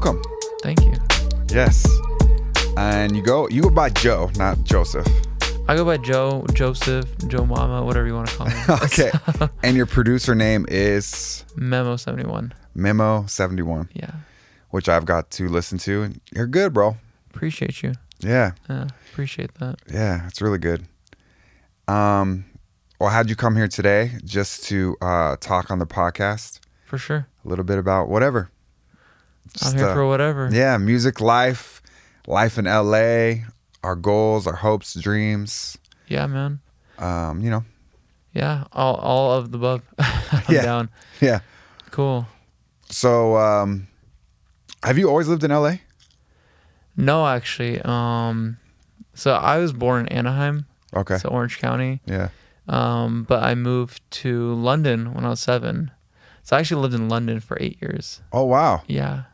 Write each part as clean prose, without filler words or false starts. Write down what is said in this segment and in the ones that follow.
welcome. Thank you. Yes. And you go by Joe, not Joseph. I go by Joe, Joseph, Joe Mama, whatever you want to call me. Okay. And your producer name is? Memo 71. Memo 71. Yeah. Which I've got to listen to. And you're good, bro. Appreciate you. Yeah. Appreciate that. Yeah, it's really good. Well, how'd you come here today? Just to talk on the podcast? For sure. A little bit about whatever. I'm here for whatever. Yeah, music, life in LA, our goals, our hopes, dreams. Yeah, man. Yeah, all of the above. I'm down. Yeah. Cool. So, have you always lived in LA? No, actually. So I was born in Anaheim. Okay. So Orange County. Yeah. But I moved to London when I was 7. So I actually lived in London for 8 years. Oh, wow. Yeah.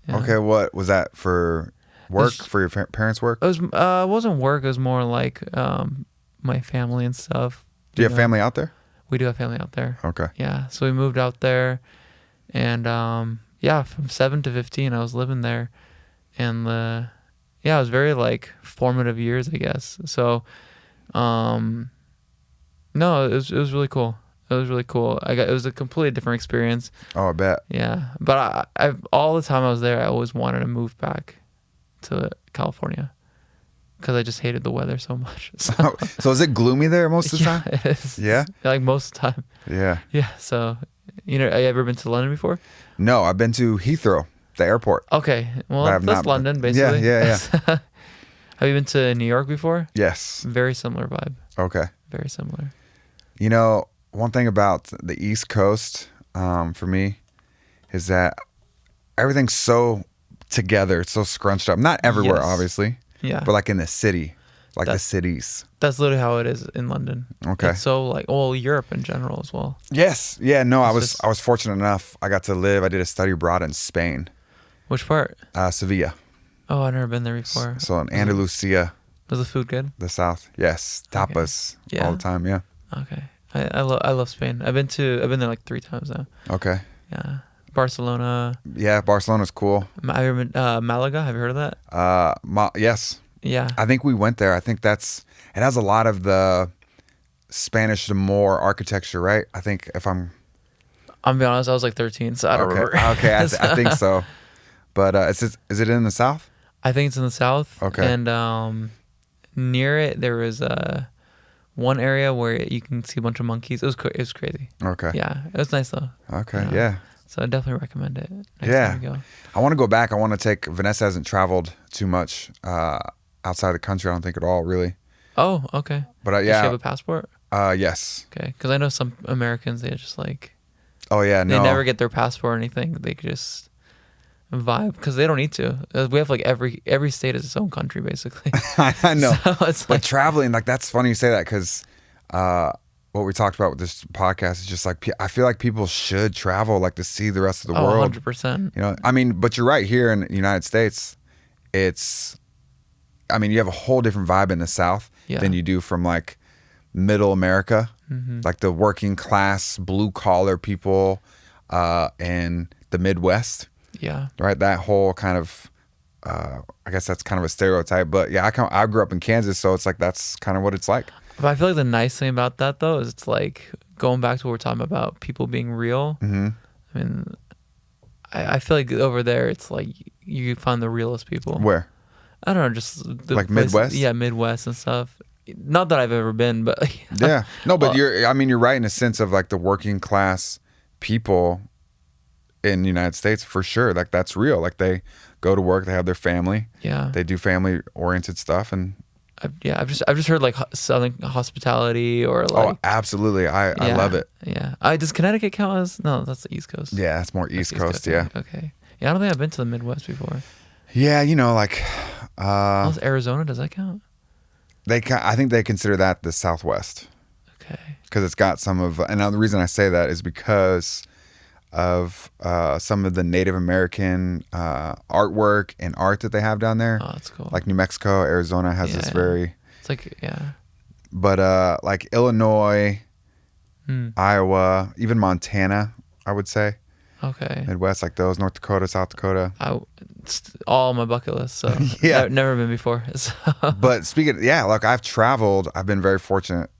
Okay, what was that for? Work? For your parents' work? It wasn't work. It was more like my family and stuff. Do you have family out there? We do have family out there. Okay. Yeah. So we moved out there, and from 7 to 15, I was living there, and it was very like formative years, I guess. So, no, it was really cool. It was really cool. It was a completely different experience. Oh, I bet. Yeah, but I all the time I was there, I always wanted to move back to California because I just hated the weather so much. So is it gloomy there most of the time? It is. Yeah? Like most of the time. Yeah. Yeah. So, have you ever been to London before? No, I've been to Heathrow, the airport. Okay. Well, that's London, basically. Yeah. Have you been to New York before? Yes. Very similar vibe. Okay. Very similar. One thing about the East Coast for me is that everything's so together. It's so scrunched up. Not everywhere, obviously. Yeah. But like in the city, the cities. That's literally how it is in London. Okay. It's so Europe in general as well. Yes. Yeah. No, I was fortunate enough. I did a study abroad in Spain. Which part? Sevilla. Oh, I've never been there before. So in Andalusia. Was the food good? The south. Yes. Tapas. Okay. All the time. Yeah. Okay. I love Spain. I've been there like 3 times now. Okay. Yeah. Barcelona. Yeah, Barcelona's cool. Malaga, have you heard of that? Yes. Yeah. I think we went there. I think it has a lot of the Spanish Moor architecture, right? I think I'm gonna be honest, I was like 13, so I don't remember. Okay, I think so. But is it in the south? I think it's in the south. Okay. And near it, there was one area where you can see a bunch of monkeys. It was crazy. Okay. Yeah, it was nice though. Okay, yeah. So I definitely recommend it. Next time we go. I want to go back. Vanessa hasn't traveled too much outside the country, I don't think at all, really. Oh, okay. But Does she have a passport? Yes. Okay, because I know some Americans, they just like... Oh, yeah, no. They never get their passport or anything. They could just vibe, because they don't need to. We have like every state is its own country, basically. I know. So it's but traveling, that's funny you say that, because... what we talked about with this podcast is just like, I feel like people should travel to see the rest of the world. 100%. But you're right, here in the United States, you have a whole different vibe in the South than you do from middle America, like the working class, blue collar people in the Midwest. Yeah. Right. That whole kind of, I guess that's kind of a stereotype, but yeah, I grew up in Kansas, so it's that's kind of what it's like. But I feel like the nice thing about that, though, is it's going back to what we're talking about people being real. Mm-hmm. I mean, I feel like over there, it's you find the realest people. Where? I don't know, just the Midwest? Yeah, Midwest and stuff. Not that I've ever been, but... Yeah. No, but you're right in a sense of the working class people in the United States, for sure. That's real. They go to work, they have their family. Yeah. They do family-oriented stuff, and... I've just heard Southern hospitality or oh, absolutely. I love it. Yeah. Does Connecticut count as? No, that's the East Coast. Yeah, it's more East Coast. Yeah. Okay. Yeah, I don't think I've been to the Midwest before. Yeah, Arizona, does that count? I think they consider that the Southwest. Okay. Because it's got some of, and the reason I say that is because of some of the Native American artwork and art that they have down there. Oh, that's cool. New Mexico, Arizona has this very... It's But Illinois, Iowa, even Montana, I would say. Okay. Midwest, like those, North Dakota, South Dakota. It's all on my bucket list. So Yeah. never been before. So. But speaking, look, I've traveled. I've been very fortunate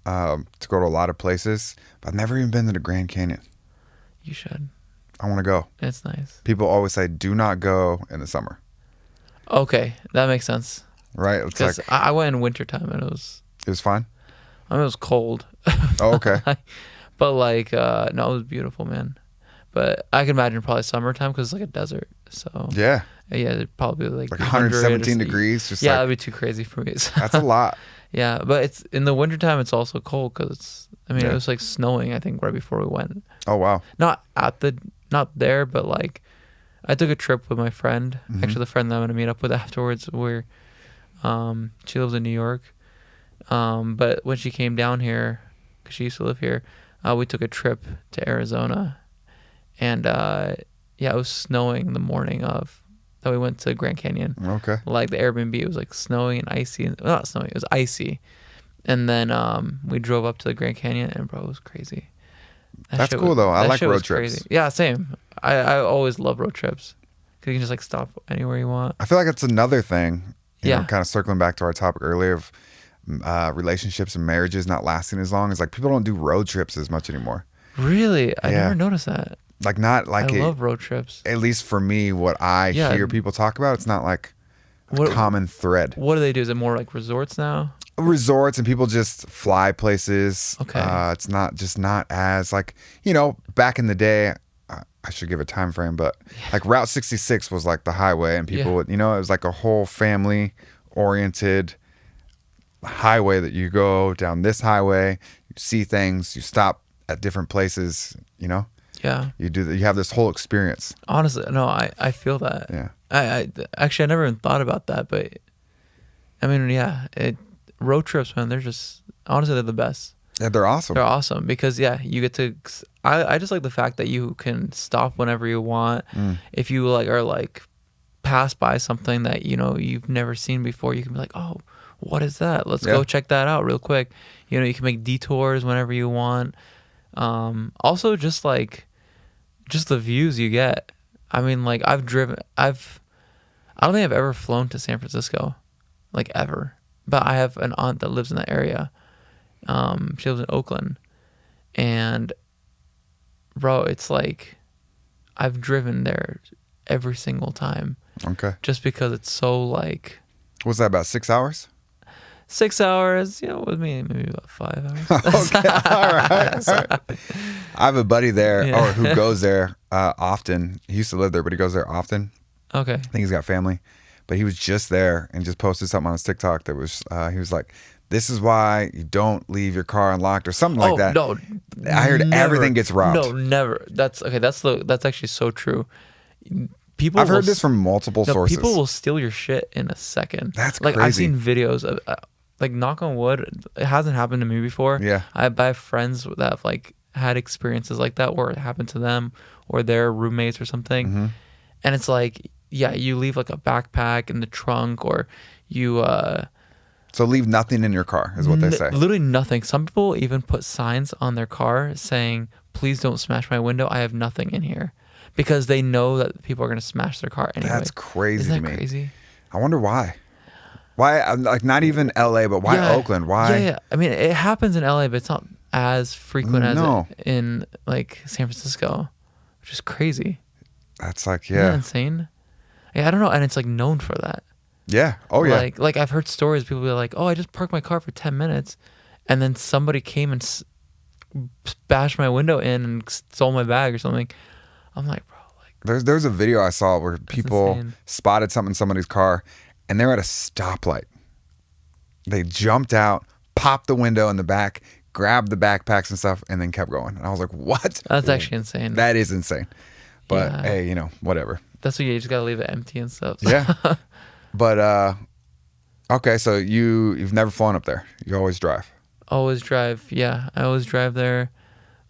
to go to a lot of places, but I've never even been to the Grand Canyon. You should. I want to go. It's nice. People always say, do not go in the summer. Okay, that makes sense. Right? It's like I went in wintertime and it was fine? I mean, it was cold. Oh, okay. But like, no, it was beautiful, man. But I can imagine probably summertime because it's like a desert. So Yeah. it'd probably be like 117 degrees. Just that'd be too crazy for me. So. That's a lot. Yeah, but it's in the wintertime. It's also cold because it Yeah. was like snowing. I think right before we went. Oh wow. Not there, but like, I took a trip with my friend. Mm-hmm. Actually, the friend that I'm gonna meet up with afterwards. Where, she lives in New York. But when she came down here, because she used to live here, we took a trip to Arizona, and it was snowing the morning of that we went to Grand Canyon. Okay. Like the Airbnb, it was like snowing and icy. Not snowing, it was icy. And then we drove up to the Grand Canyon, and bro, it was crazy. That's cool though. I like road trips. Crazy. Yeah, same. I always love road trips because you can just like stop anywhere you want. I feel like it's another thing. You know, Yeah. kind of circling back to our topic earlier of relationships and marriages not lasting as long. It's like people don't do road trips as much anymore. Really? I Yeah. never noticed that. Like not like I love road trips. At least for me, what I hear people talk about, it's not like a common thread. What do they do? Is it more like resorts now? Resorts and people just fly places. Okay. It's not as like, back in the day, I should give a time frame, but like Route 66 was like the highway, and people would, it was like a whole family oriented highway that you go down this highway, you see things, you stop at different places, Yeah. you have this whole experience. Honestly, no, I feel that. Yeah. I actually, I never even thought about that, but I mean, yeah, road trips, man, they're just, honestly, they're the best. Yeah, they're awesome. They're awesome because, you get to, I just like the fact that you can stop whenever you want. If you like are like pass by something that, you've never seen before, you can be like, oh, what is that? Let's go check that out real quick. You can make detours whenever you want. Also just the views you get. I mean, like I don't think I've ever flown to San Francisco, like ever. But I have an aunt that lives in that area. She lives in Oakland, and bro, it's like I've driven there every single time. Okay. Just because it's so like. What's that, about 6 hours? 6 hours, with me, maybe about 5 hours. Okay, all right. I have a buddy there, Yeah. or who goes there often. He used to live there, but he goes there often. Okay. I think he's got family, but he was just there and just posted something on his TikTok that was, he was like, "This is why you don't leave your car unlocked," or something like that. No, I heard never. everything gets robbed. No, never. That's okay. That's actually so true. People. I've heard this from multiple sources. People will steal your shit in a second. That's like crazy. I've seen videos of, like, knock on wood, it hasn't happened to me before. Yeah. I have friends that have like had experiences like that where it happened to them or their roommates or something, Mm-hmm. and it's like, you leave like a backpack in the trunk, or you. So leave nothing in your car is what they say. Literally nothing. Some people even put signs on their car saying, "Please don't smash my window. I have nothing in here," because they know that people are going to smash their car anyway. That's crazy Isn't that to me. crazy? I wonder why. Why, like, not even LA, but why Oakland? Why? Yeah. I mean, it happens in LA, but it's not as frequent as it in like San Francisco, which is crazy. That's like, Isn't that insane? Yeah, I don't know, and it's like known for that. Yeah. Oh yeah. Like I've heard stories. People be like, "Oh, I just parked my car for 10 minutes, and then somebody came and bashed my window in and stole my bag or something." I'm like, bro, like, There's a video I saw where people insane. spotted something in somebody's car, and they're at a stoplight. They jumped out, popped the window in the back, grabbed the backpacks and stuff, and then kept going. And I was like, what? That's actually insane. That is insane. But Yeah. hey, whatever. That's what you just gotta leave it empty and stuff. Yeah. But okay, so you've never flown up there. You always drive. Always drive. Yeah, I always drive there.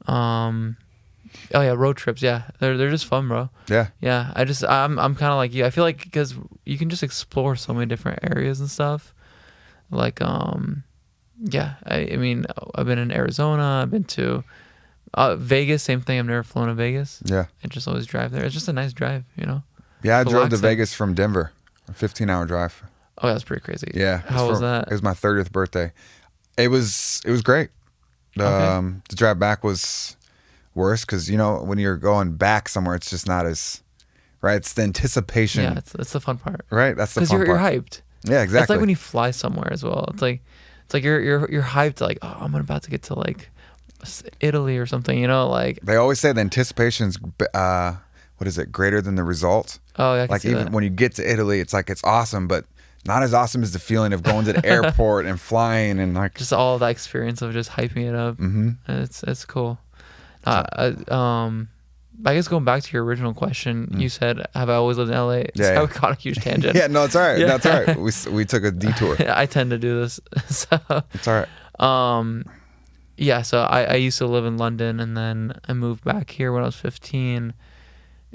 Oh yeah, road trips. Yeah, they're just fun, bro. Yeah. Yeah, I'm kind of like you. I feel like because you can just explore so many different areas and stuff. Like yeah, I mean, I've been in Arizona. I've been to Vegas, same thing. I've never flown to Vegas. Yeah. I just always drive there. It's just a nice drive, you know. Yeah, I drove to Relaxing. Vegas from Denver, a 15-hour drive. Oh, that's pretty crazy. Yeah. How was that? It was my 30th birthday. It was great. The drive back was worse because, you know, when you're going back somewhere, it's just not as, right? It's the anticipation. Yeah, it's the fun part. Right? That's the fun part. Because you're hyped. Yeah, exactly. It's like when you fly somewhere as well. It's like you're hyped, like, oh, I'm about to get to like Italy or something, you know, like. They always say the anticipation's what is it, greater than the result? Oh, yeah, I can like see even that. when you get to Italy, it's like it's awesome, but not as awesome as the feeling of going to the airport and flying and like just all that experience of just hyping it up. Mm-hmm. It's cool. I guess going back to your original question, you said, "Have I always lived in LA?" So we caught a huge tangent. Yeah, no, it's all right. Yeah. That's all right. We took a detour. I tend to do this, so It's all right. yeah. So I used to live in London, and then I moved back here when I was 15,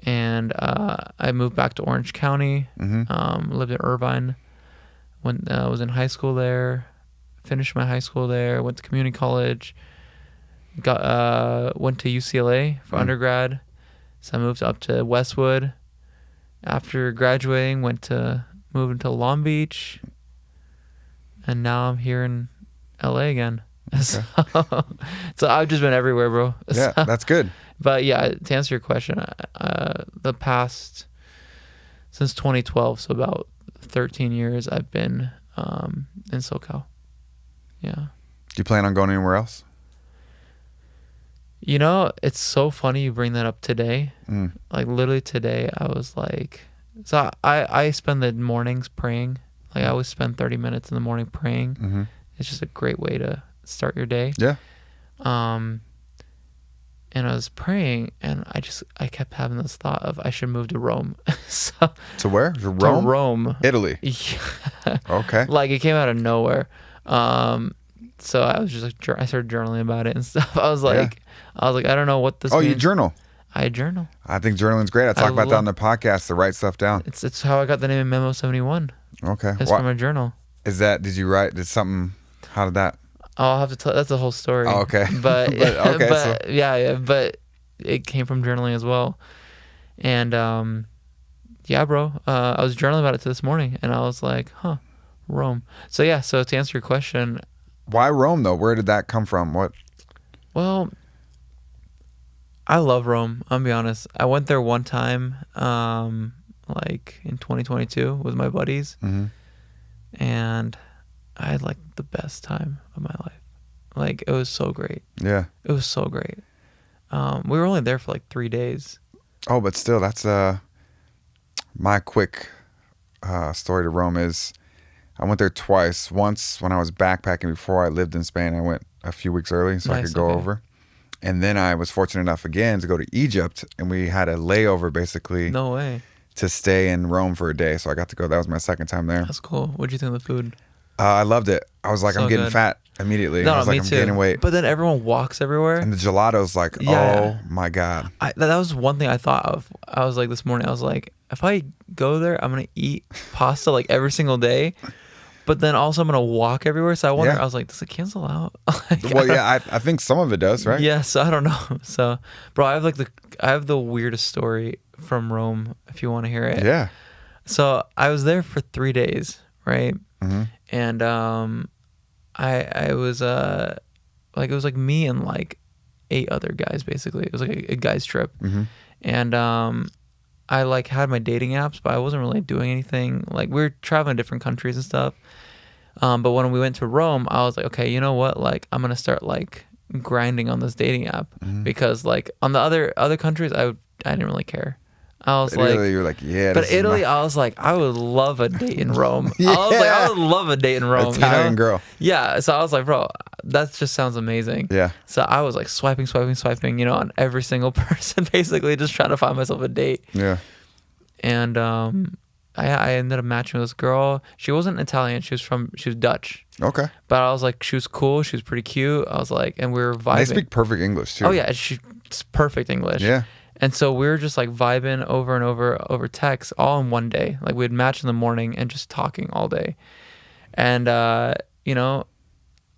and I moved back to Orange County. Lived in Irvine when I was in high school there. Finished my high school there. Went to community college. Went to UCLA for undergrad. So I moved up to Westwood. After graduating, moved into Long Beach, and now I'm here in LA again. Okay. So I've just been everywhere, bro. Yeah, that's good. But yeah, to answer your question, the past since 2012, so about 13 years, I've been in SoCal. Yeah. Do you plan on going anywhere else? You know, it's so funny you bring that up today. Like literally today, I was like, so I spend the mornings praying. Like I always spend 30 minutes in the morning praying. It's just a great way to start your day. Yeah. And I was praying, and I kept having this thought of I should move to Rome. So to where? To Rome? To Rome. Italy. Yeah. Okay. Like it came out of nowhere. So I was just like, I started journaling about it and stuff. I was like, I don't know what this means. You journal? I journal. I think journaling's great. I talk about that on the podcast, to write stuff down. It's how I got the name Memo 71. Okay. It's from a journal. Did you write, how did that? I'll have to tell, that's the whole story. Oh, okay. But, okay, yeah, but it came from journaling as well. And, yeah, bro, I was journaling about it this morning, and I was like, Rome. So yeah, so to answer your question. Why Rome though? Where did that come from? What? Well, I love Rome. I'll be honest. I went there one time, like in 2022 with my buddies, and I had like the best time of my life. Like it was so great. Yeah. It was so great. We were only there for like 3 days. Oh, but still, that's my quick story to Rome is I went there twice. Once when I was backpacking before I lived in Spain. I went a few weeks early so I could go over. And then I was fortunate enough again to go to Egypt, and we had a layover basically. No way. To stay in Rome for a day. So I got to go. That was my second time there. That's cool. What'd you think of the food? I loved it. I was like, I'm getting fat immediately. No, I was me like, I'm too. gaining weight. But then everyone walks everywhere. And the gelato's like, oh my God. That was one thing I thought of. I was like, this morning, I was like, if I go there, I'm going to eat pasta like every single day. But then also I'm going to walk everywhere. So I wonder, I was like, does it cancel out? Well, yeah, I think some of it does, right? Yeah, so I don't know. So, bro, I have the weirdest story from Rome if you want to hear it. Yeah. So I was there for 3 days, right? And I was like, it was like me and like 8 other guys basically. It was like a guys trip. And I like had my dating apps, but I wasn't really doing anything. Like we were traveling to different countries and stuff. But when we went to Rome, I was like, okay, you know what? Like I'm gonna start like grinding on this dating app because like on the other countries, I didn't really care. I was like, Italy, you were like, yeah. But Italy, I was like, I would love a date in Rome. I would love a date in Rome. Italian girl. Yeah. So I was like, bro, that just sounds amazing. Yeah. So I was like swiping, on every single person, basically just trying to find myself a date. Yeah. And I ended up matching with this girl. She wasn't Italian. She was Dutch. Okay. But I was like, she was cool. She was pretty cute. I was like, and we were vibing. They speak perfect English too. Oh yeah, she's perfect English. Yeah. And so we were just like vibing over and over text all in one day. Like we'd match in the morning and just talking all day. And, you know,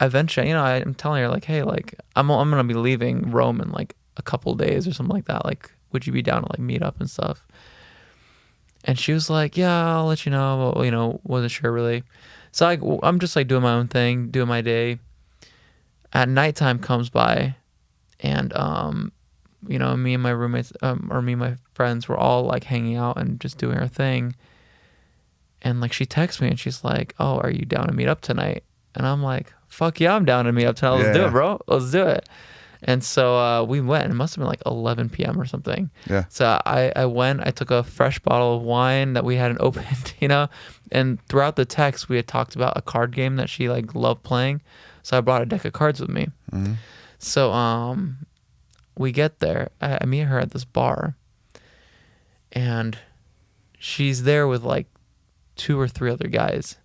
eventually, I'm telling her like, hey, like I'm gonna be leaving Rome in like a couple days or something like that. Like, would you be down to like meet up and stuff? And she was like, yeah, I'll let you know. But, wasn't sure really. So I'm just like doing my own thing, doing my day. At nighttime comes by, and me and my roommates, or me and my friends were all like hanging out and just doing our thing. And like she texts me and she's like, oh, are you down to meet up tonight? And I'm like, fuck yeah, I'm down to meet up tonight. Let's do it, bro. Let's do it. And so we went. It must have been like 11 p.m. or something. Yeah. So I went. I took a fresh bottle of wine that we hadn't opened, And throughout the text, we had talked about a card game that she like loved playing. So I brought a deck of cards with me. Mm-hmm. So we get there. I meet her at this bar, and she's there with like 2 or 3 other guys.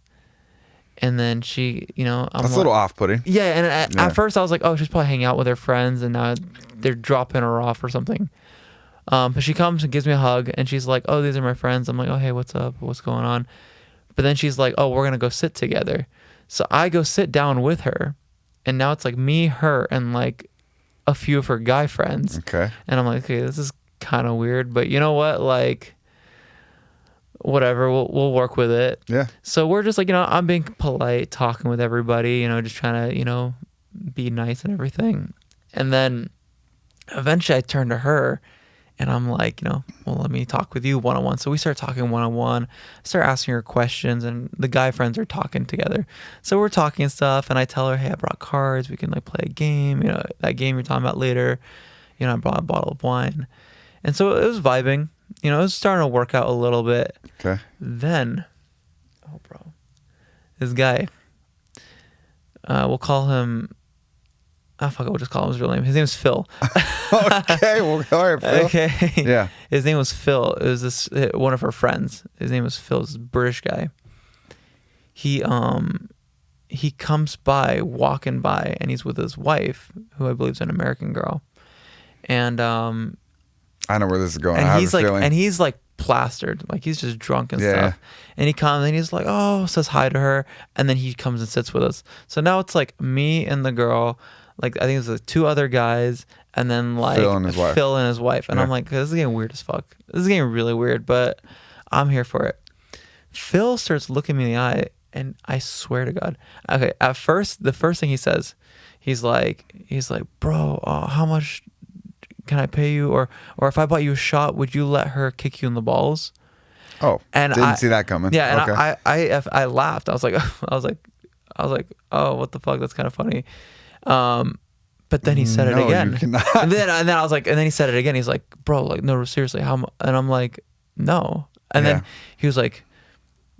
And then she, I'm that's a little off-putting. Yeah, and at first I was like, oh, she's probably hanging out with her friends, and now they're dropping her off or something. But she comes and gives me a hug, and she's like, oh, these are my friends. I'm like, oh, hey, what's up? What's going on? But then she's like, oh, we're going to go sit together. So I go sit down with her, and now it's like me, her, and like a few of her guy friends. Okay. And I'm like, okay, this is kind of weird, but you know what? Like, whatever, we'll work with it. Yeah. So we're just like, I'm being polite, talking with everybody, just trying to, be nice and everything. And then eventually I turn to her and I'm like, well, let me talk with you one-on-one. So we start talking one-on-one, start asking her questions, and the guy friends are talking together. So we're talking stuff, and I tell her, hey, I brought cards. We can like play a game, that game you're talking about later. I brought a bottle of wine. And so it was vibing. It was starting to work out a little bit. Okay. Then, this guy, we'll call him, we'll just call him his real name. His name is Phil. Okay, well, all right, Phil. Okay. Yeah. His name was Phil. It was one of her friends. His name was Phil, this British guy. He comes by, walking by, and he's with his wife, who I believe is an American girl. And I know where this is going. And I have he's a like, feeling. and he's like plastered, like he's just drunk and stuff. And he comes and he's like, oh, says hi to her, and then he comes and sits with us. So now it's like me and the girl, like I think it's like 2 other guys, and then like Phil and his wife. And I'm like, this is getting weird as fuck. This is getting really weird, but I'm here for it. Phil starts looking me in the eye, and I swear to God, okay, at first, the first thing he says, he's like, bro, how much can I pay you? Or if I bought you a shot, would you let her kick you in the balls? Oh, and didn't see that coming. Yeah, and okay. I laughed. I was like, oh, what the fuck? That's kind of funny. But then he said it again. You cannot. And then I was like, and then he said it again. He's like, bro, like, no, seriously, how much? And I'm like, no. And then he was like,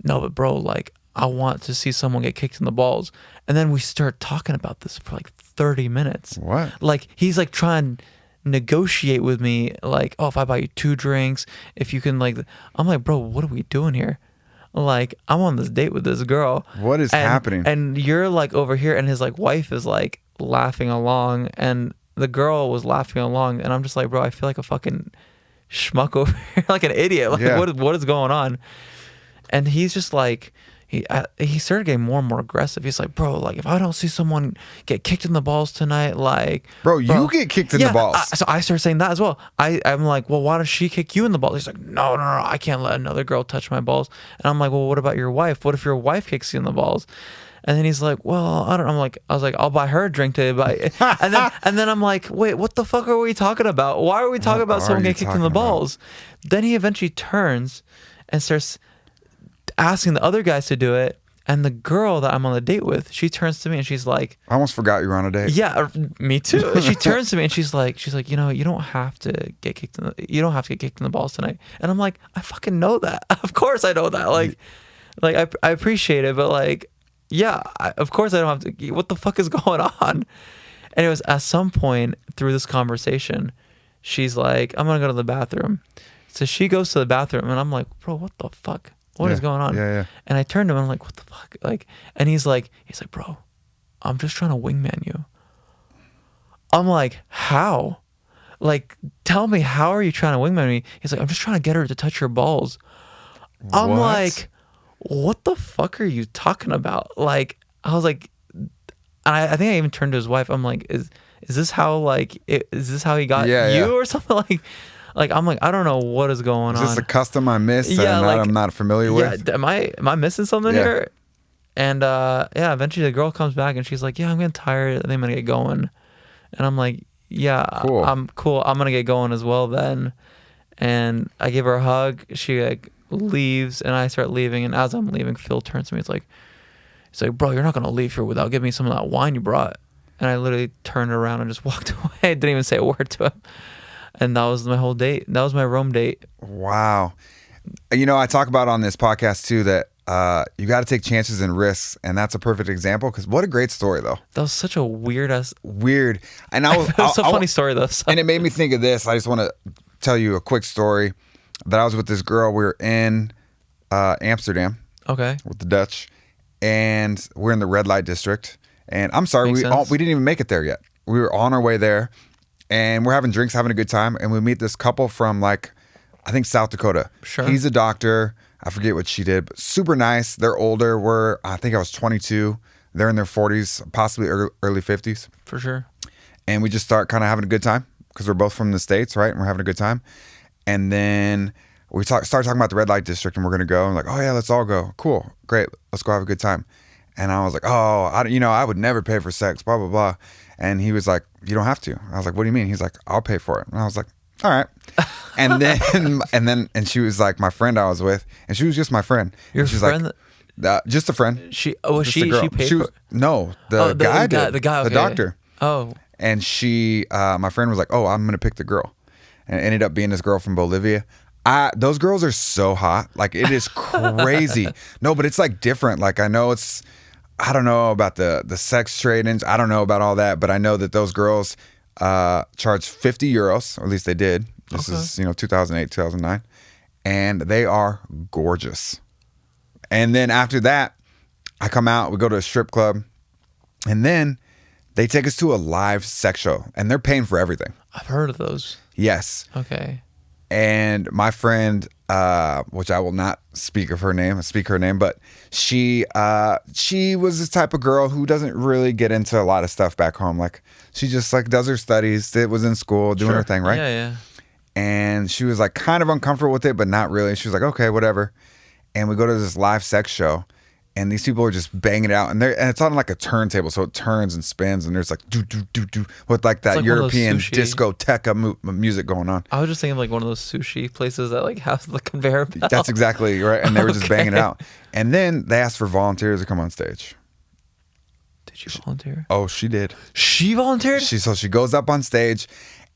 no, but bro, like, I want to see someone get kicked in the balls. And then we start talking about this for like 30 minutes. What? Like, he's like trying to negotiate with me, like, oh, if I buy you 2 drinks, if you can, like, I'm like, bro, what are we doing here? Like, I'm on this date with this girl. What is happening? And you're like over here, and his like wife is like laughing along, and the girl was laughing along, and I'm just like, bro, I feel like a fucking schmuck over here, like an idiot. Like, what is going on? And he's just like, he started getting more and more aggressive. He's like, bro, like, if I don't see someone get kicked in the balls tonight, like, bro, you get kicked in the balls. So I started saying that as well. I'm like, well, why does she kick you in the balls? He's like, no, I can't let another girl touch my balls. And I'm like, well, what about your wife? What if your wife kicks you in the balls? And then he's like, well, I don't know. I was like, I'll buy her a drink today. And then I'm like, wait, what the fuck are we talking about? Why are we talking about someone getting kicked in the balls? Then he eventually turns and starts asking the other guys to do it, and the girl that I'm on the date with, she turns to me and she's like, I almost forgot you were on a date. Yeah, me too. She turns to me and she's like, you don't have to get kicked in the balls tonight. And I'm like, I fucking know that. Of course I know that. Like I appreciate it, but like, yeah, of course I don't have to. What the fuck is going on? And it was at some point through this conversation, she's like, I'm gonna go to the bathroom. So she goes to the bathroom, and I'm like, bro, what the fuck? What is going on? Yeah. And I turned to him, and I'm like, what the fuck? Like, and he's like, bro, I'm just trying to wingman you. I'm like, how? Like, tell me, how are you trying to wingman me? He's like, I'm just trying to get her to touch your balls. I'm like, what the fuck are you talking about? Like, I was like, I think I even turned to his wife. I'm like, is this how like is this how he got you or something like I'm like, I don't know what is going on. Is this a custom I missed that I'm not familiar with? Am I missing something here? And eventually the girl comes back and she's like, yeah, I'm getting tired. I think I'm gonna get going. And I'm like, yeah, cool. I'm cool. I'm gonna get going as well then. And I give her a hug. She like leaves, and I start leaving. And as I'm leaving, Phil turns to me. He's like, bro, you're not gonna leave here without giving me some of that wine you brought. And I literally turned around and just walked away. I didn't even say a word to him. And that was my whole date. That was my Rome date. Wow. You know, I talk about on this podcast too that you got to take chances and risks, and that's a perfect example. Because what a great story, though. That was such a weird. And it was a funny story though. And it made me think of this. I just want to tell you a quick story that I was with this girl. We were in Amsterdam. Okay. With the Dutch, and we're in the red light district. And I'm sorry, we didn't even make it there yet. We were on our way there, and we're having drinks, having a good time, and we meet this couple from like, I think South Dakota. Sure. He's a doctor. I forget what she did, but super nice. They're older. I think I was 22. They're in their 40s, possibly early 50s. For sure. And we just start kind of having a good time because we're both from the States, right? And we're having a good time. And then we start talking about the red light district, and we're going to go. And like, oh yeah, let's all go. Cool. Great. Let's go have a good time. And I was like, oh, I would never pay for sex, blah, blah, blah. And he was like, you don't have to. I was like, what do you mean? He's like, I'll pay for it. And I was like, all right. And she was like my friend I was with, and she was just my friend. Your friend? Like, just a friend. She paid for it? No, the guy did. The guy, okay. The doctor. Oh. And my friend was like, oh, I'm going to pick the girl. And it ended up being this girl from Bolivia. Those girls are so hot. Like, it is crazy. No, but it's like different. Like, I don't know about the sex trade-ins. I don't know about all that, but I know that those girls charge 50 euros, or at least they did. This is 2008, 2009. And they are gorgeous. And then after that, I come out, we go to a strip club, and then they take us to a live sex show, and they're paying for everything. I've heard of those. Yes. Okay. And my friend, which I will not speak her name, but she was the type of girl who doesn't really get into a lot of stuff back home. Like, she just like does her studies, was in school, doing her thing, right? Yeah. And she was like kind of uncomfortable with it, but not really. She was like, okay, whatever. And we go to this live sex show, and these people are just banging it out, and it's on like a turntable, so it turns and spins, and there's like do do do do with like that like European discoteca music going on. I was just thinking like one of those sushi places that like has the conveyor belt. That's exactly right, and they were just banging it out. And then they asked for volunteers to come on stage. Did you volunteer? Oh, she did. She volunteered? So she goes up on stage,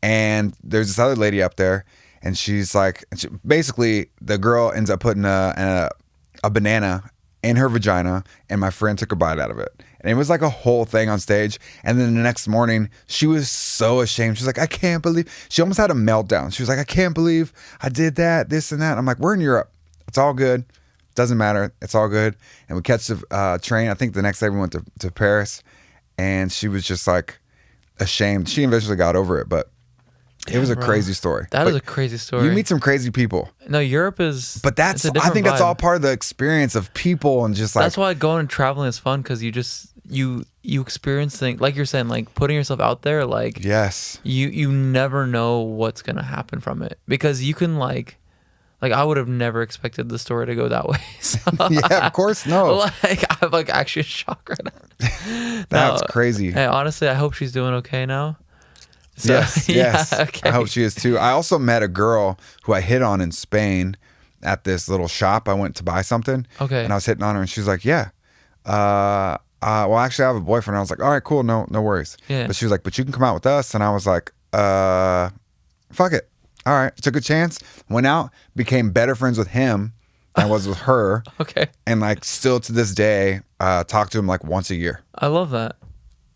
and there's this other lady up there, and she's like, basically the girl ends up putting a banana in her vagina, and my friend took a bite out of it. And it was like a whole thing on stage. And then the next morning, she was so ashamed. She's like, I can't believe. She almost had a meltdown. She was like, I can't believe I did that, this and that. I'm like, we're in Europe. It's all good. Doesn't matter. It's all good. And we catch the train. I think the next day we went to Paris, and she was just like ashamed. She eventually got over it, but it was a crazy story. That is a crazy story. You meet some crazy people. No, Europe is. But I think that's all part of the experience of people, and just like. That's why going and traveling is fun, because you experience things like you're saying, like putting yourself out there. Like, yes, you never know what's gonna happen from it, because you can like I would have never expected the story to go that way. So, yeah, of course, no. I'm like actually in shock right now. That's crazy. Hey, honestly, I hope she's doing okay now. So, yes. Yeah, okay. I hope she is too. I also met a girl who I hit on in Spain at this little shop. I went to buy something. Okay. And I was hitting on her, and she's like, yeah. Well, actually, I have a boyfriend. I was like, all right, cool. No worries. Yeah. But she was like, but you can come out with us. And I was like, fuck it. All right. Took a chance. Went out, became better friends with him than I was with her. Okay. And like still to this day, talk to him like once a year. I love that.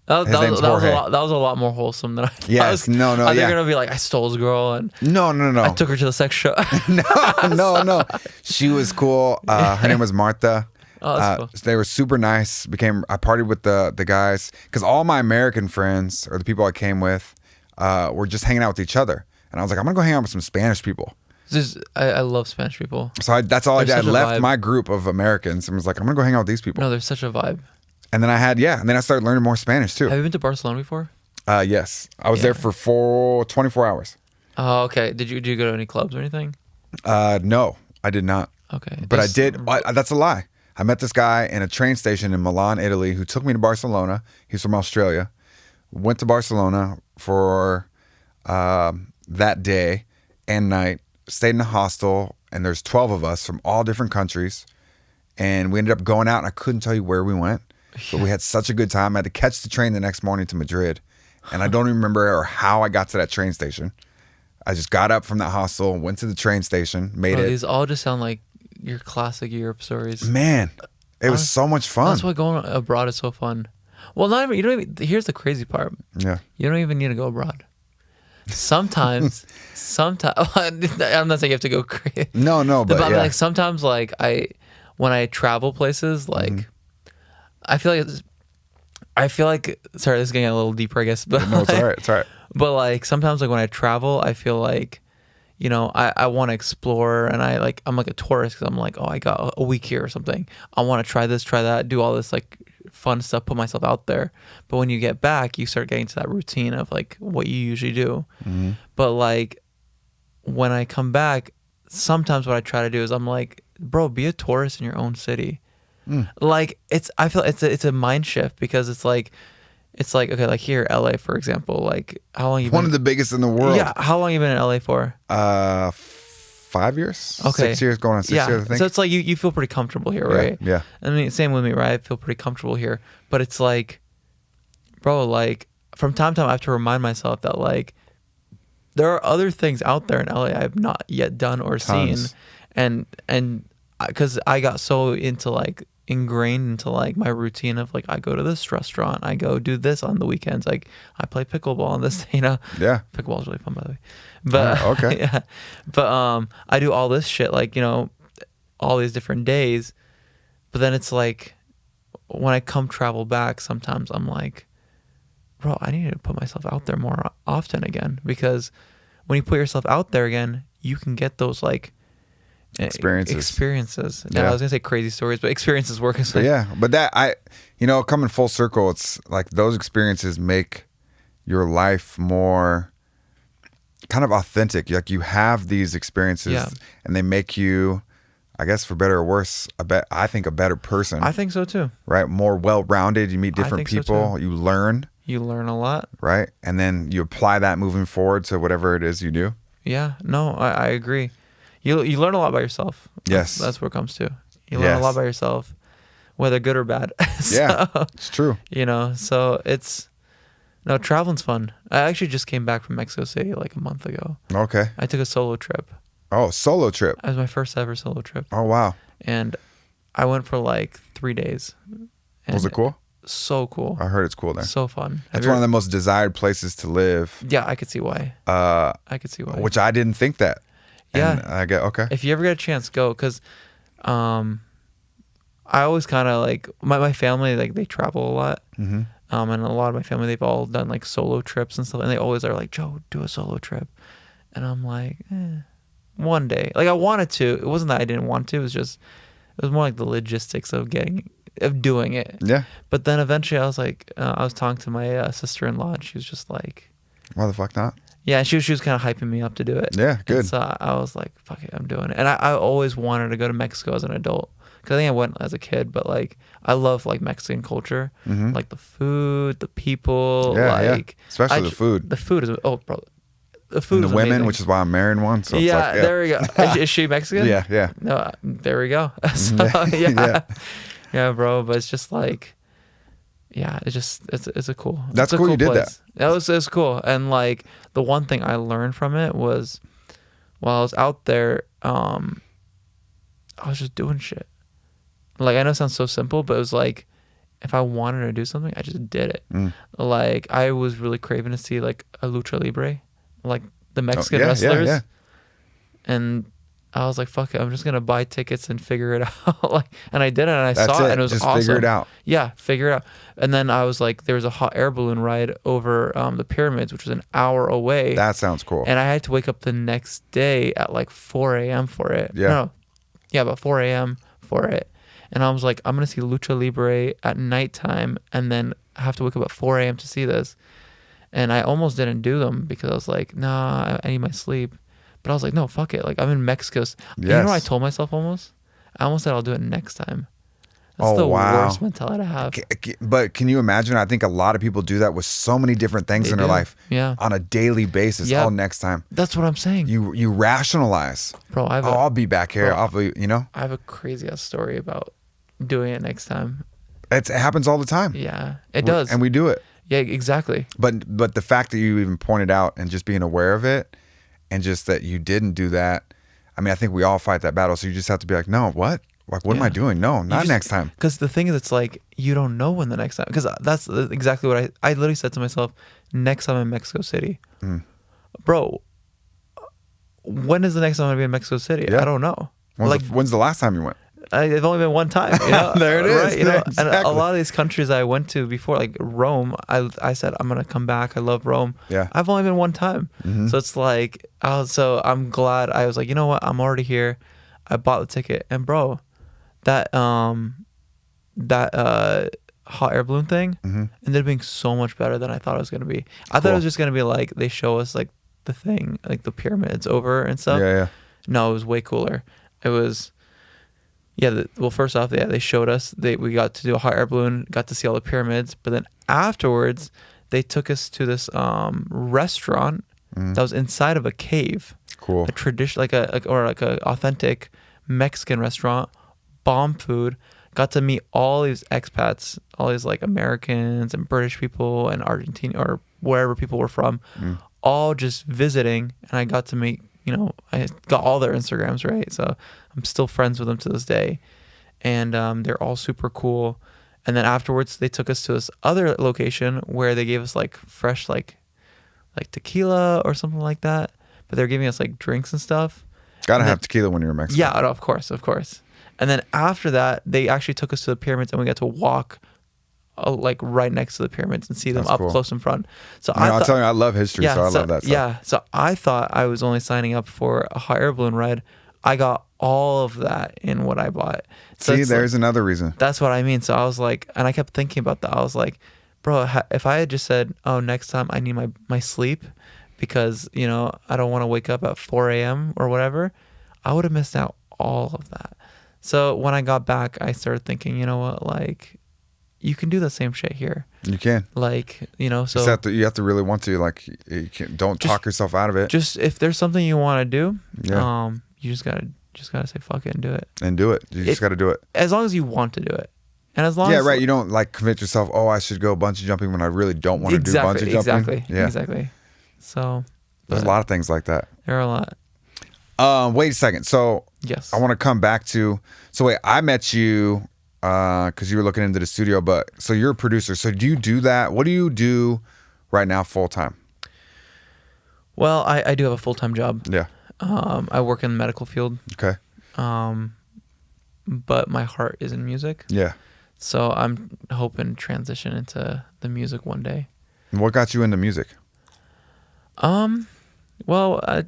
That was a lot more wholesome than I thought. Yes, no. They're gonna be like, I stole his girl and no. I took her to the sex show. no. She was cool. Her name was Martha. Oh, that's cool. They were super nice. I partied with the guys, because all my American friends, or the people I came with, were just hanging out with each other. And I was like, I'm gonna go hang out with some Spanish people. I love Spanish people. So that's all I did. I left my group of Americans and was like, I'm gonna go hang out with these people. No, there's such a vibe. And then and then I started learning more Spanish too. Have you been to Barcelona before? Yes. I was there for 24 hours. Oh, okay. Did you go to any clubs or anything? No, I did not. Okay. But I did. That's a lie. I met this guy in a train station in Milan, Italy, who took me to Barcelona. He's from Australia. Went to Barcelona for that day and night. Stayed in a hostel, and there's 12 of us from all different countries. And we ended up going out, and I couldn't tell you where we went. But we had such a good time. I had to catch the train the next morning to Madrid. And I don't even remember how I got to that train station. I just got up from that hostel, went to the train station, made it. These all just sound like your classic Europe stories. Man, it was so much fun. That's why going abroad is so fun. Well, not even, you don't even, here's the crazy part. Yeah. You don't even need to go abroad. Sometimes, I'm not saying you have to go crazy. No, but I mean, yeah. like sometimes like when I travel places, like I feel like, sorry, this is getting a little deeper, I guess. But No, it's all right. It's all right. But like sometimes like when I travel, I feel like, you know, I want to explore, and I'm like a tourist because I'm like, oh, I got a week here or something. I want to try this, try that, do all this like fun stuff, put myself out there. But when you get back, you start getting to that routine of like what you usually do. Mm-hmm. But like when I come back, sometimes what I try to do is I'm like, bro, be a tourist in your own city. Like I feel it's a mind shift, because it's like okay, like here LA for example, like how long you been? One of the biggest in the world. Yeah, how long you been in LA for? 5 years. Okay, 6 years, going on 6 years, I think. So it's like you feel pretty comfortable here, right? Yeah. I mean, same with me, right? I feel pretty comfortable here, but it's like, bro, like from time to time I have to remind myself that like there are other things out there in LA I have not yet done or seen, and because I got so into like ingrained into like my routine of like I go to this restaurant, I go do this on the weekends, like I play pickleball and this, you know. Yeah. Pickleball is really fun, by the way. But okay. yeah. But I do all this shit, like, you know, all these different days. But then it's like when I come travel back, sometimes I'm like, bro, I need to put myself out there more often again, because when you put yourself out there again, you can get those like experiences. Yeah, I was gonna say crazy stories, but experiences work as well. Yeah, but that coming full circle, it's like those experiences make your life more kind of authentic. Like you have these experiences, and they make you, I guess for better or worse, I think a better person. I think so too. Right, more well-rounded. You meet different people. So you learn. You learn a lot. Right, and then you apply that moving forward to whatever it is you do. Yeah, no, I agree. You learn a lot by yourself. That's what it comes to. You learn a lot by yourself, whether good or bad. Yeah, it's true. You know, so traveling's fun. I actually just came back from Mexico City like a month ago. Okay. I took a solo trip. Oh, solo trip. It was my first ever solo trip. Oh, wow. And I went for like 3 days. Was it cool? So cool. I heard it's cool there. So fun. It's one of the most desired places to live. Yeah, I could see why. I could see why. Which I didn't think that. Yeah. And I get, okay. If you ever get a chance, go. Because I always kind of like, my family, like they travel a lot. Mm-hmm. And a lot of my family, they've all done like solo trips and stuff. And they always are like, Joe, do a solo trip. And I'm like, one day. Like I wanted to. It wasn't that I didn't want to. It was more like the logistics of doing it. Yeah. But then eventually I was like, I was talking to my sister-in-law, and she was just like, why the fuck not? Yeah, she was kind of hyping me up to do it. Yeah, good. And so I was like, fuck it, I'm doing it. And I always wanted to go to Mexico as an adult, because I think I went as a kid, but like I love like Mexican culture, like the food, the people, especially the food. The food is bro. The food and the is women, amazing. which is why I'm marrying one. So it's like, there we go. Is she Mexican? Yeah. No, there we go. So, yeah, bro. But it's just like, it's a cool. That's cool. You did place. that. It's cool. And like the one thing I learned from it was, while I was out there, I was just doing shit. Like I know it sounds so simple, but it was like, if I wanted to do something, I just did it. Like I was really craving to see like a lucha libre, like the Mexican wrestlers. Yeah. And I was like, fuck it, I'm just gonna buy tickets and figure it out. And I did it, and I saw it, and it was just awesome. Figure it out. Yeah, figure it out. And then I was like, there was a hot air balloon ride over the pyramids, which was an hour away. That sounds cool. And I had to wake up the next day at like 4 a.m. for it. Yeah. About 4 a.m. for it. And I was like, I'm gonna see Lucha Libre at nighttime, and then I have to wake up at 4 a.m. to see this. And I almost didn't do them because I was like, nah, I need my sleep. But I was like, no, fuck it. Like, I'm in Mexico. Yes. You know what I told myself almost? I almost said I'll do it next time. That's the worst mentality to have. But can you imagine? I think a lot of people do that with so many different things in their life on a daily basis. Oh, next time. That's what I'm saying. You rationalize. Bro, I'll be back here. Bro, I have a crazy ass story about doing it next time. It happens all the time. Yeah, it does. And we do it. Yeah, exactly. But the fact that you even pointed out and just being aware of it and just that you didn't do that, I mean, I think we all fight that battle. So you just have to be like, no, what? Like, what am I doing? No, not next time. Because the thing is, it's like, you don't know when the next time. Because that's exactly what I literally said to myself, next time in Mexico City. Bro, when is the next time I'm going to be in Mexico City? Yeah. I don't know. When's the last time you went? It's only been one time. You know? There it is. Right? You know? Exactly. And a lot of these countries I went to before, like Rome, I said, I'm going to come back. I love Rome. Yeah. I've only been one time. So it's like, so I'm glad. I was like, you know what? I'm already here. I bought the ticket. And bro, that hot air balloon thing ended up being so much better than I thought it was going to be. I thought it was just going to be like, they show us like the thing, like the pyramids over and stuff. Yeah. No, it was way cooler. It was, first off, they showed us, we got to do a hot air balloon, got to see all the pyramids, but then afterwards, they took us to this restaurant that was inside of a cave. Cool. A tradition, like a authentic Mexican restaurant, bomb food. Got to meet all these expats, all these like Americans and British people and Argentina or wherever people were from, all just visiting. And I got to meet, I got all their Instagrams, right? So I'm still friends with them to this day. And they're all super cool. And then afterwards, they took us to this other location where they gave us like fresh, like tequila or something like that. But they're giving us like drinks and stuff. Gotta have tequila when you're in Mexico. Yeah, of course. And then after that, they actually took us to the pyramids, and we got to walk like right next to the pyramids and see them up close in front. So I'll tell you, I love history, so I love that stuff. Yeah, so I thought I was only signing up for a hot air balloon ride. I got all of that in what I bought. So see, there's another reason. That's what I mean. So I was like, and I kept thinking about that. I was like, bro, if I had just said, oh, next time I need my sleep because, I don't want to wake up at 4 a.m. or whatever, I would have missed out all of that. So when I got back, I started thinking, you know what, like, you can do the same shit here. You can. Like, so you have to really want to, like, don't talk yourself out of it. Just if there's something you want to do, you just gotta say fuck it and do it. You just gotta do it. As long as you want to do it. And as long as right. You don't like commit yourself, oh, I should go bungee jumping when I really don't want to do bungee jumping. Exactly. So there's a lot of things like that. There are a lot. Wait a second. So yes, I want to come back to. So wait, I met you because you were looking into the studio, but so you're a producer. So do you do that? What do you do right now, full time? Well, I do have a full time job. Yeah. I work in the medical field. Okay. But my heart is in music. Yeah. So I'm hoping to transition into the music one day. And what got you into music? Well,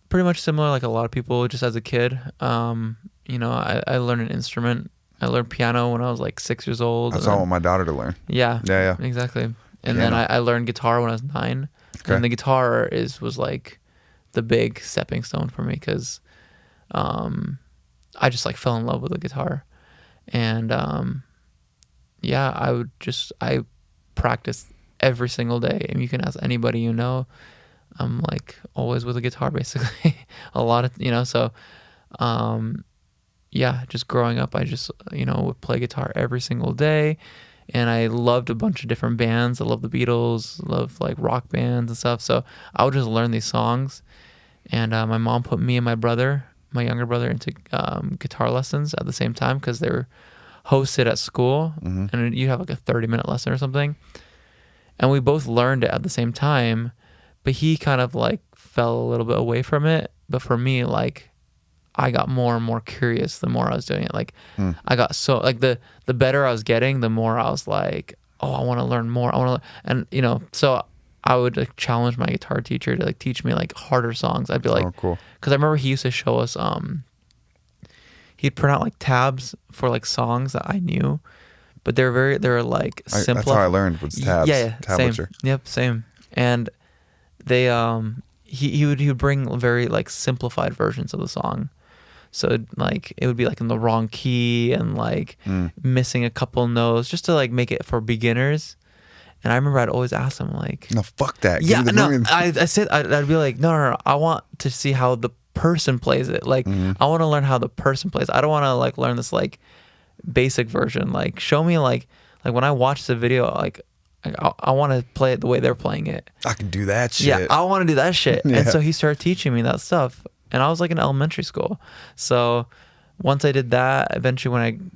pretty much similar like a lot of people just as a kid. I learned an instrument. I learned piano when I was like 6 years old. That's all I want my daughter to learn. Yeah. Exactly. And then I learned guitar when I was 9. Okay. And the guitar was like the big stepping stone for me because I just like fell in love with the guitar. And I practice every single day. And you can ask anybody I'm like always with a guitar basically. A lot of, so just growing up, I just, would play guitar every single day. And I loved a bunch of different bands. I love the Beatles, love like rock bands and stuff. So I would just learn these songs. And my mom put me and my younger brother, into guitar lessons at the same time because they were hosted at school. Mm-hmm. And you have like a 30-minute lesson or something. And we both learned it at the same time. But he kind of like fell a little bit away from it. But for me, like, I got more and more curious the more I was doing it. Like, I got so, like, the better I was getting, the more I was like, oh, I want to learn more. And, so I would like challenge my guitar teacher to like teach me like harder songs. I'd be like, oh, cool. Because I remember he used to show us, he'd print out like tabs for like songs that I knew, but they were like simple. That's how I learned was tabs. Yeah, tablature. Same. Yep, same. And they he would bring very like simplified versions of the song. So like it would be like in the wrong key and like missing a couple notes just to like make it for beginners. And I remember I'd always ask him like, no, fuck that. Yeah, no. I'd be like, no. I want to see how the person plays it. Like I want to learn how the person plays. I don't want to like learn this like basic version. Like show me like when I watch the video, like I want to play it the way they're playing it. I can do that shit. Yeah, I want to do that shit. Yeah. And so he started teaching me that stuff. And I was like in elementary school. So once I did that, eventually when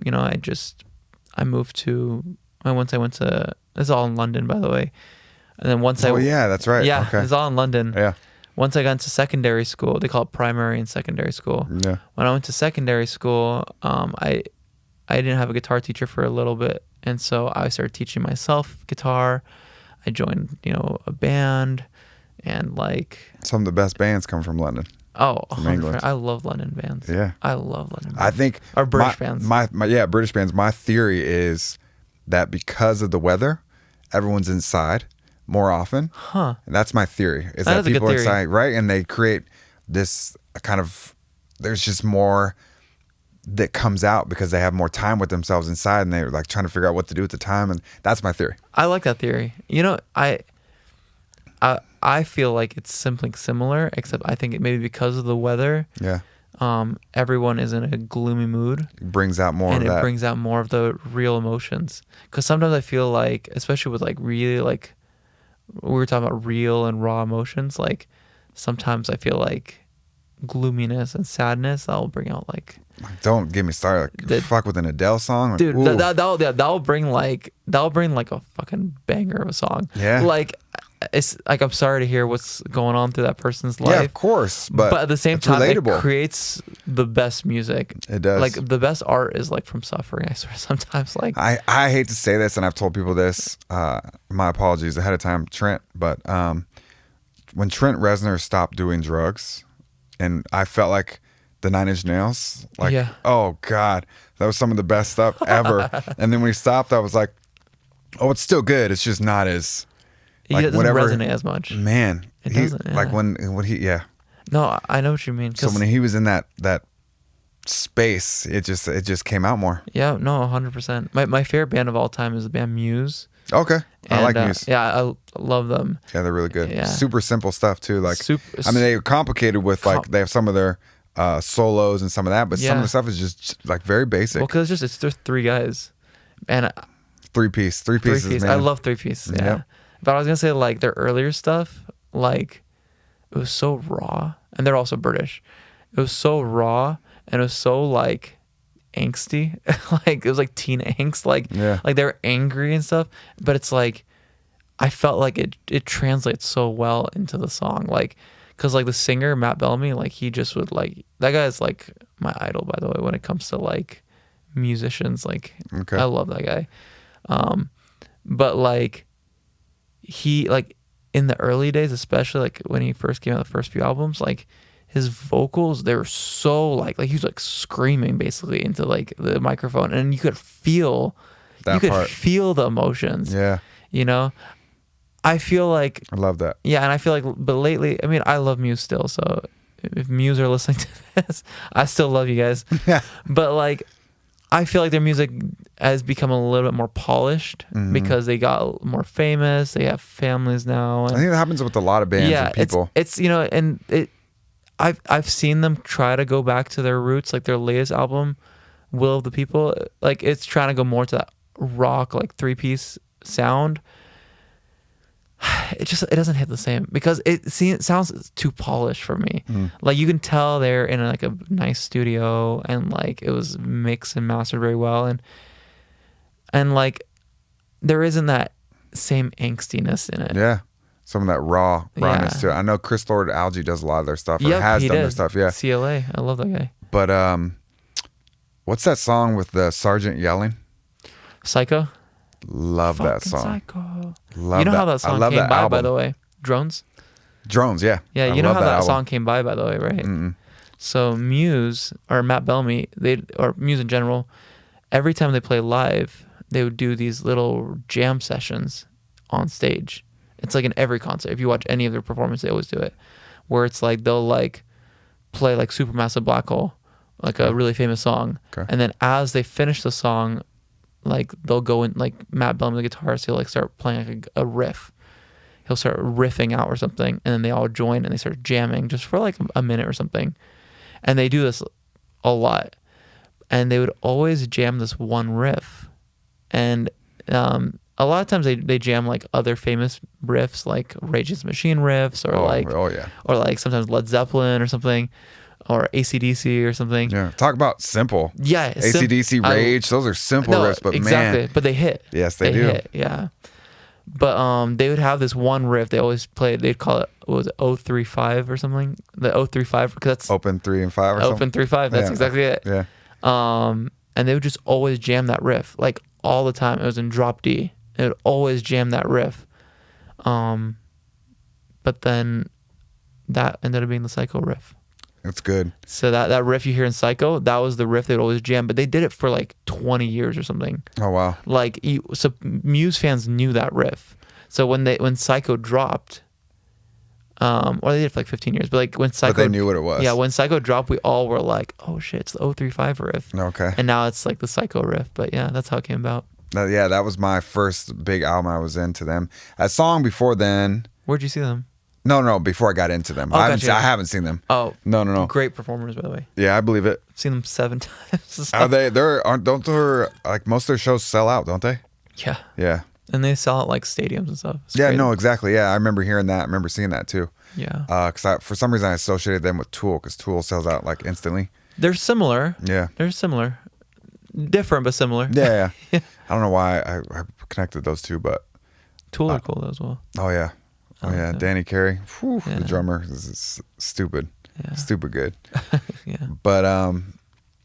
I moved to, once I went to, it's all in London, by the way. And then once yeah, that's right. Yeah, okay. it's all in London. Yeah. Once I got into secondary school, they call it primary and secondary school. Yeah. When I went to secondary school, I didn't have a guitar teacher for a little bit. And so I started teaching myself guitar. I joined, a band and like. Some of the best bands come from London. Oh, 100%. I love London bands. Yeah. I love London bands. I think. Or British bands. British bands. My theory is that because of the weather, everyone's inside more often. Huh. And that's my theory. Is that people are theory. inside, right? And they create this kind of, there's just more that comes out because they have more time with themselves inside and they're like trying to figure out what to do at the time. And that's my theory. I like that theory. I feel like it's something similar, except I think it maybe because of the weather. Yeah. Everyone is in a gloomy mood. It brings out more of that. And it brings out more of the real emotions. Because sometimes I feel like, especially with like really like, we were talking about real and raw emotions, like sometimes I feel like gloominess and sadness, that'll bring out like. Don't get me started. Like, fuck with an Adele song. Like, dude, that'll bring like a fucking banger of a song. Yeah. Like, it's like, I'm sorry to hear what's going on through that person's life. Yeah, of course. But at the same time, relatable. It cretes the best music. It does. Like, the best art is like from suffering, I swear. Sometimes, like. I hate to say this, and I've told people this. My apologies ahead of time, Trent. But when Trent Reznor stopped doing drugs, and I felt like the 9 Inch Nails, like, yeah. Oh God, that was some of the best stuff ever. And then when he stopped, I was like, oh, it's still good. It's just not as. Like, it doesn't resonate as much. Man, it doesn't. Yeah. Like when he, yeah. No, I know what you mean. So when he was in that space, it just came out more. Yeah, no, 100%. My favorite band of all time is the band Muse. Okay, I like Muse. Yeah, I love them. Yeah, they're really good. Yeah. Super simple stuff too. Like, I mean, they're complicated with like they have some of their solos and some of that, but some of the stuff is just like very basic. Well, because it's just 3 guys, and three piece. I love 3-piece. Yeah. Yep. But I was gonna say, like, their earlier stuff, like, it was so raw, and they're also British. It was so raw, and it was so like angsty, like it was like teen angst, like they were angry and stuff. But it's like, I felt like it translates so well into the song, like, cause like the singer Matt Bellamy, like he just would like, that guy is like my idol, by the way, when it comes to like musicians. Like, I love that guy. But like. He, like, in the early days, especially like when he first came out, the first few albums, like his vocals, they were so like he was like screaming basically into like the microphone, and you could feel the emotions. Yeah. I feel like I love that. Yeah, and I feel like, but lately, I mean, I love Muse still, so if Muse are listening to this, I still love you guys. Yeah. But like, I feel like their music has become a little bit more polished because they got more famous. They have families now. And, I think that happens with a lot of bands and people. It's and I've seen them try to go back to their roots, like their latest album, Will of the People. Like, it's trying to go more to that rock, like 3-piece sound. It doesn't hit the same because it sounds too polished for me. Like, you can tell they're in like a nice studio and like it was mixed and mastered very well, and like there isn't that same angstiness in it. Yeah, some of that rawness to it. I know Chris Lord Algae does a lot of their stuff. Or has done their stuff. Yeah, CLA. I love that guy. But what's that song with the sergeant yelling? Psycho. Love that song. Psycho. Love you know that. how that song came by the way? Drones. Yeah. Yeah, you know how that song came by the way, right? So Muse or Matt Bellamy, or Muse in general, every time they play live, they would do these little jam sessions on stage. It's like in every concert. If you watch any of their performances, they always do it, where it's like they'll like play like Supermassive Black Hole, like a really famous song, and then as they finish the song, like they'll go in, like Matt Bellamy, the guitarist, he'll like start playing like a riff. He'll start riffing out or something, and then they all join and they start jamming just for like a minute or something. And they do this a lot, and they would always jam this one riff, and a lot of times they jam like other famous riffs, like Rage Against the Machine riffs, or or like sometimes Led Zeppelin or something, or AC/DC or something. Yeah, talk about simple. Yeah, AC/DC, Rage, those are simple riffs, but man, but they hit. Yes, they do. Hit, yeah. But they would have this one riff they always played. They'd call it, what was it, 035 or something? The 035, because that's open 3 and 5 or something. Open 3/5. That's exactly it. Yeah. And they would just always jam that riff like all the time. It was in drop D. They would always jam that riff. But then that ended up being the Psycho riff. It's good. So that riff you hear in Psycho, that was the riff they'd always jam, but they did it for like 20 years or something. Oh wow. Like so Muse fans knew that riff. So when Psycho dropped, or they did it for like 15 years, but like when Psycho, but they knew what it was. Yeah, when Psycho dropped, we all were like, oh shit, it's the 035 riff. Okay. And now it's like the Psycho riff, but yeah, that's how it came about. Yeah, that was my first big album I was into them. A song before then. Where'd you see them? No, before I got into them. Oh, I haven't seen them. Oh. No. Great performers, by the way. Yeah, I believe it. I've seen them 7 times. Are they, don't their, like most of their shows sell out, don't they? Yeah. Yeah. And they sell out like stadiums and stuff. It's yeah, great. no, exactly. Yeah, I remember hearing that. I remember seeing that too. Yeah. Because for some reason I associated them with Tool, because Tool sells out like instantly. They're similar. Yeah. They're similar. Different, but similar. Yeah. I don't know why I connected those two, but Tool are cool as well. Oh yeah. Oh yeah, Danny Carey, the drummer is stupid, Yeah. stupid good. Yeah. But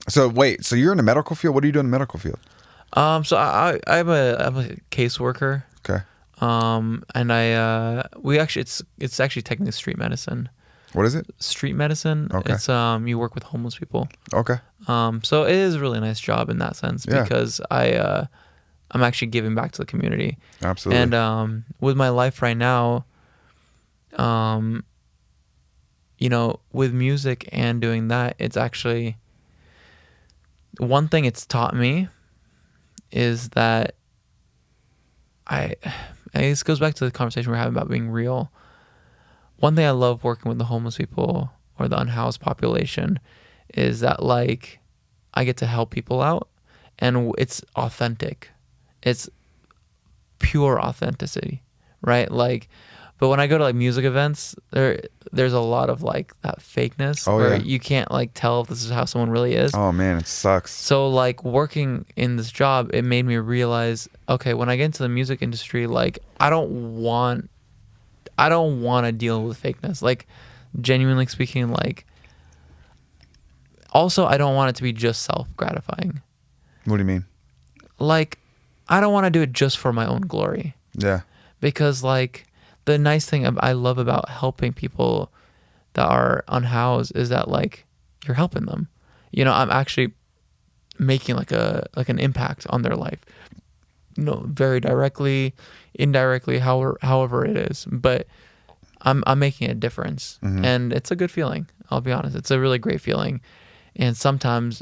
so wait, so you're in the medical field? What do you do in the medical field? So I'm a caseworker. Okay. And it's actually technically street medicine. What is it? Street medicine. Okay. It's you work with homeless people. Okay. So it is a really nice job in that sense, because I'm actually giving back to the community. Absolutely. And with my life right now, with music and doing that, it's actually one thing it's taught me is that this goes back to the conversation we're having about being real. One thing I love working with the homeless people or the unhoused population is that like I get to help people out, and it's authentic. It's pure authenticity, right? Like, but when I go to like music events, there's a lot of like that fakeness where you can't like tell if this is how someone really is. Oh man, it sucks. So like working in this job, it made me realize, okay, when I get into the music industry, like I don't want to deal with fakeness. Like genuinely speaking, like also I don't want it to be just self-gratifying. What do you mean? Like I don't want to do it just for my own glory. Yeah. Because like the nice thing I love about helping people that are unhoused is that like you're helping them. I'm actually making like an impact on their life. Very directly, indirectly, however it is. But I'm making a difference, and it's a good feeling. I'll be honest, it's a really great feeling. And sometimes,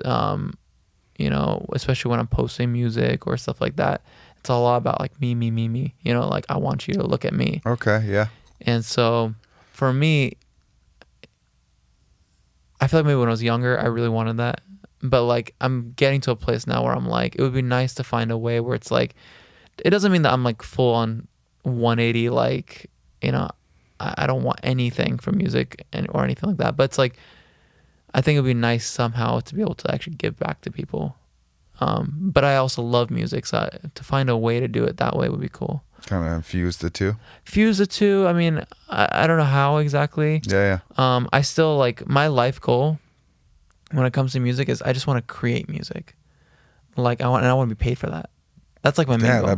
especially when I'm posting music or stuff like that, it's a lot about like me. Like I want you to look at me. Okay, yeah. And so for me, I feel like maybe when I was younger, I really wanted that. But like I'm getting to a place now where I'm like, it would be nice to find a way where it's like, it doesn't mean that I'm like full on 180, like, I don't want anything from music or anything like that. But it's like, I think it would be nice somehow to be able to actually give back to people. But I also love music, so to find a way to do it that way would be cool. Kind of fuse the two. I mean, I don't know how exactly. Yeah. I still like my life goal when it comes to music is I just want to create music. Like I want to be paid for that. That's like my main goal.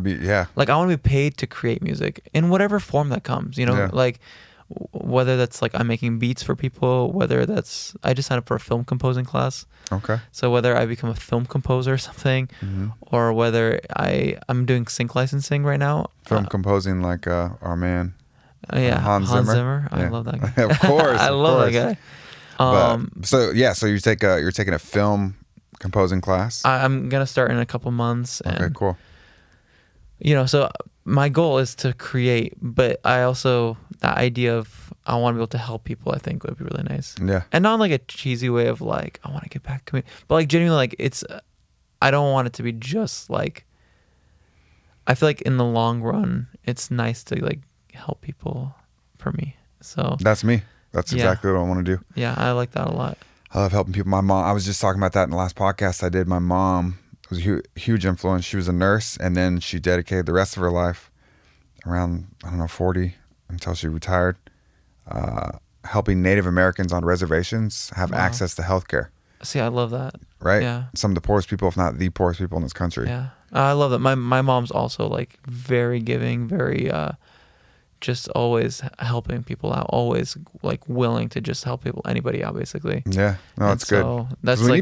Like I want to be paid to create music in whatever form that comes. Like whether that's like I'm making beats for people, whether that's I just signed up for a film composing class. Okay. So whether I become a film composer or something, or whether I'm doing sync licensing right now. Film composing, like our man. Yeah, Hans Zimmer. I love that guy. Of course, I love that guy. So you're taking a film composing class. I'm gonna start in a couple months. And, okay, cool. So my goal is to create, but I also that idea of I want to be able to help people, I think would be really nice. Yeah. And not in like a cheesy way of like I want to get back to me, but like genuinely like I don't want it to be just like. I feel like in the long run, it's nice to like help people for me. So that's me. That's exactly what I want to do. Yeah, I like that a lot. I love helping people. My mom, I was just talking about that in the last podcast I did. My mom was a huge influence. She was a nurse, and then she dedicated the rest of her life around, 40 until she retired, helping Native Americans on reservations have access to healthcare. See, I love that. Right? Yeah. Some of the poorest people, if not the poorest people in this country. Yeah. I love that. My mom's also like very giving, very just always helping people out, always like willing to just help anybody out basically. Yeah. No, it's good. That's we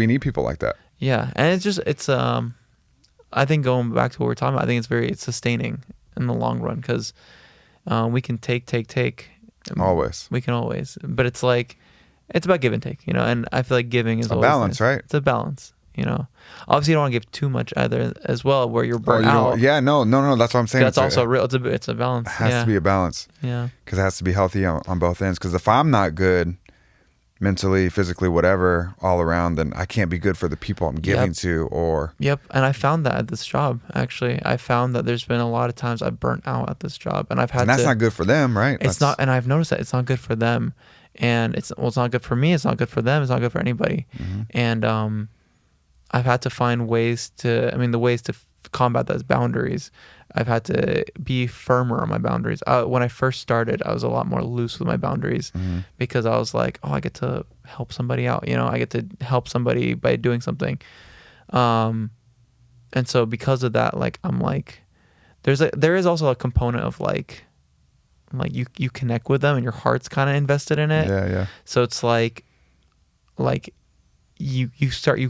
need people like that. Yeah. And it's I think going back to what we're talking about, I think it's sustaining in the long run because we can take. Always. We can always. But it's like, it's about give and take, and I feel like giving is a always balance, nice. right? It's a balance, Obviously, you don't want to give too much either as well, where you're burnt out. Yeah, no. That's what I'm saying. That's also real. It's a balance. It has to be a balance. Yeah. Because it has to be healthy on both ends. Because if I'm not good mentally, physically, whatever, all around, then I can't be good for the people I'm giving to or... Yep. And I found that at this job, actually. I found that there's been a lot of times I've burnt out at this job. And that's not good for them, right? It's not. And I've noticed that it's not good for them. And it's not good for me. It's not good for them. It's not good for anybody. And I've had to find ways to combat those boundaries. I've had to be firmer on my boundaries. When I first started, I was a lot more loose with my boundaries because I was like, I get to help somebody out. I get to help somebody by doing something. And so because of that, like, I'm like, there is also a component of like you connect with them and your heart's kind of invested in it. Yeah. So it's like you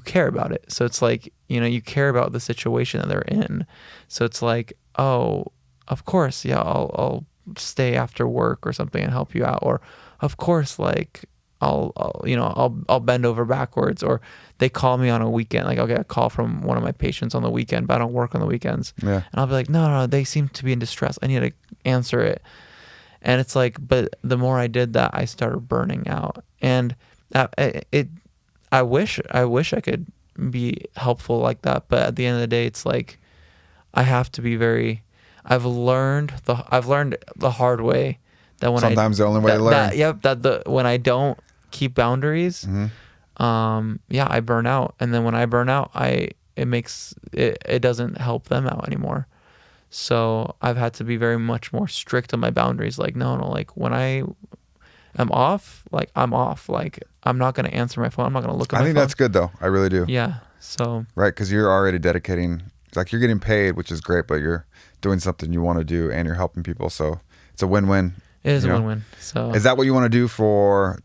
care about it. So it's like, you care about the situation that they're in. So it's like, oh, of course, yeah, I'll stay after work or something and help you out. Or of course, like I'll bend over backwards. Or they call me on a weekend, like I'll get a call from one of my patients on the weekend, but I don't work on the weekends. Yeah. And I'll be like, no, they seem to be in distress. I need to answer it. And it's like, but the more I did that, I started burning out. And I wish I could be helpful like that. But at the end of the day, it's like, I have to be I've learned the hard way that when sometimes the only way to learn. When I don't keep boundaries, I burn out. And then when I burn out, it doesn't help them out anymore. So I've had to be very much more strict on my boundaries. Like, no, like when I am off, like I'm off. Like I'm not going to answer my phone. I'm not going to look at my phone. I think that's good though. I really do. Yeah. So. Right. Because you're already dedicating, like you're getting paid, which is great, but you're doing something you want to do and you're helping people. So it's a win-win. It is a win-win. So. Is that what you want to do for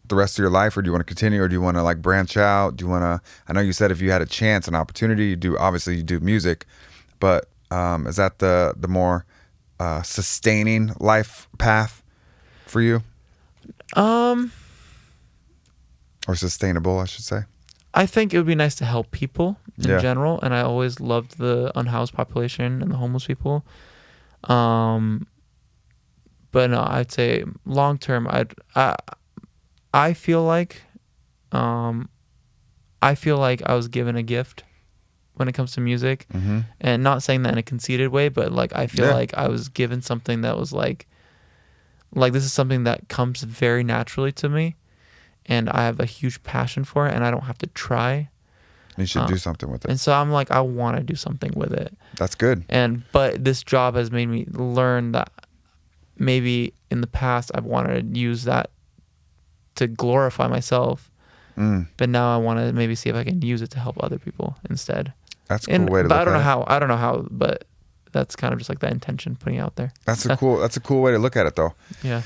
the rest of your life, or do you want to continue, or do you want to like branch out? Do you want to, I know you said if you had a chance, an opportunity, you do music, but is that the more sustaining life path for you? Or sustainable, I should say. I think it would be nice to help people in general, and I always loved the unhoused population and the homeless people. But no, I'd say long term, I feel like I was given a gift when it comes to music, and not saying that in a conceited way, but like I feel like I was given something that was like this is something that comes very naturally to me, and I have a huge passion for it, and I don't have to try. You should do something with it. And so I'm like, I want to do something with it. That's good. But this job has made me learn that maybe in the past I've wanted to use that to glorify myself, but now I want to maybe see if I can use it to help other people instead. That's a cool way to look at it. I don't know how, but that's kind of just like that intention putting it out there. That's a cool way to look at it though. Yeah.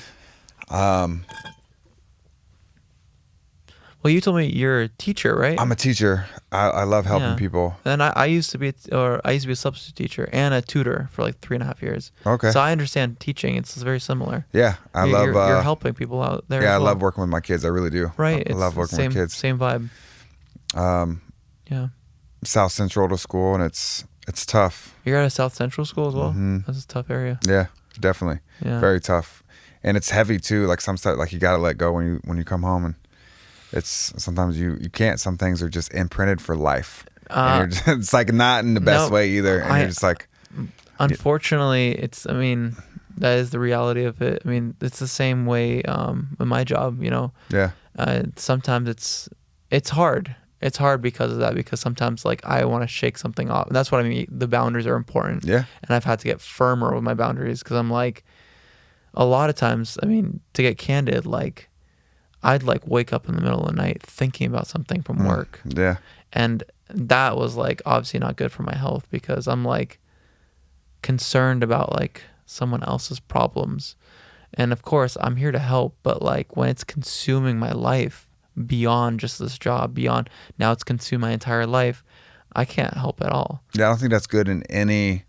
Well, you told me you're a teacher, right? I'm a teacher. I love helping people. And I used to be a substitute teacher and a tutor for like 3.5 years. Okay. So I understand teaching. It's very similar. Yeah, You're helping people out there. Yeah, as well. I love working with my kids. I really do. Right. I love working with kids. Same vibe. Yeah. South Central to school, and it's tough. You're at a South Central school as well. Mm-hmm. That's a tough area. Yeah, definitely. Yeah. Very tough, and it's heavy too. Like some stuff, like you got to let go when you come home, and it's sometimes you can't. Some things are just imprinted for life. And it's like not in the best way either, and you're just like. Unfortunately, I mean, that is the reality of it. I mean, it's the same way in my job. Yeah. Sometimes it's hard. It's hard because of that, because sometimes like I want to shake something off. And that's what I mean. The boundaries are important. Yeah. And I've had to get firmer with my boundaries, because I'm like, a lot of times, I mean, to get candid, like I'd like wake up in the middle of the night thinking about something from work. Yeah. And that was like obviously not good for my health, because I'm like concerned about like someone else's problems. And of course I'm here to help, but like when it's consuming my life beyond just this job, now it's consumed my entire life, I can't help at all. Yeah, I don't think that's good in any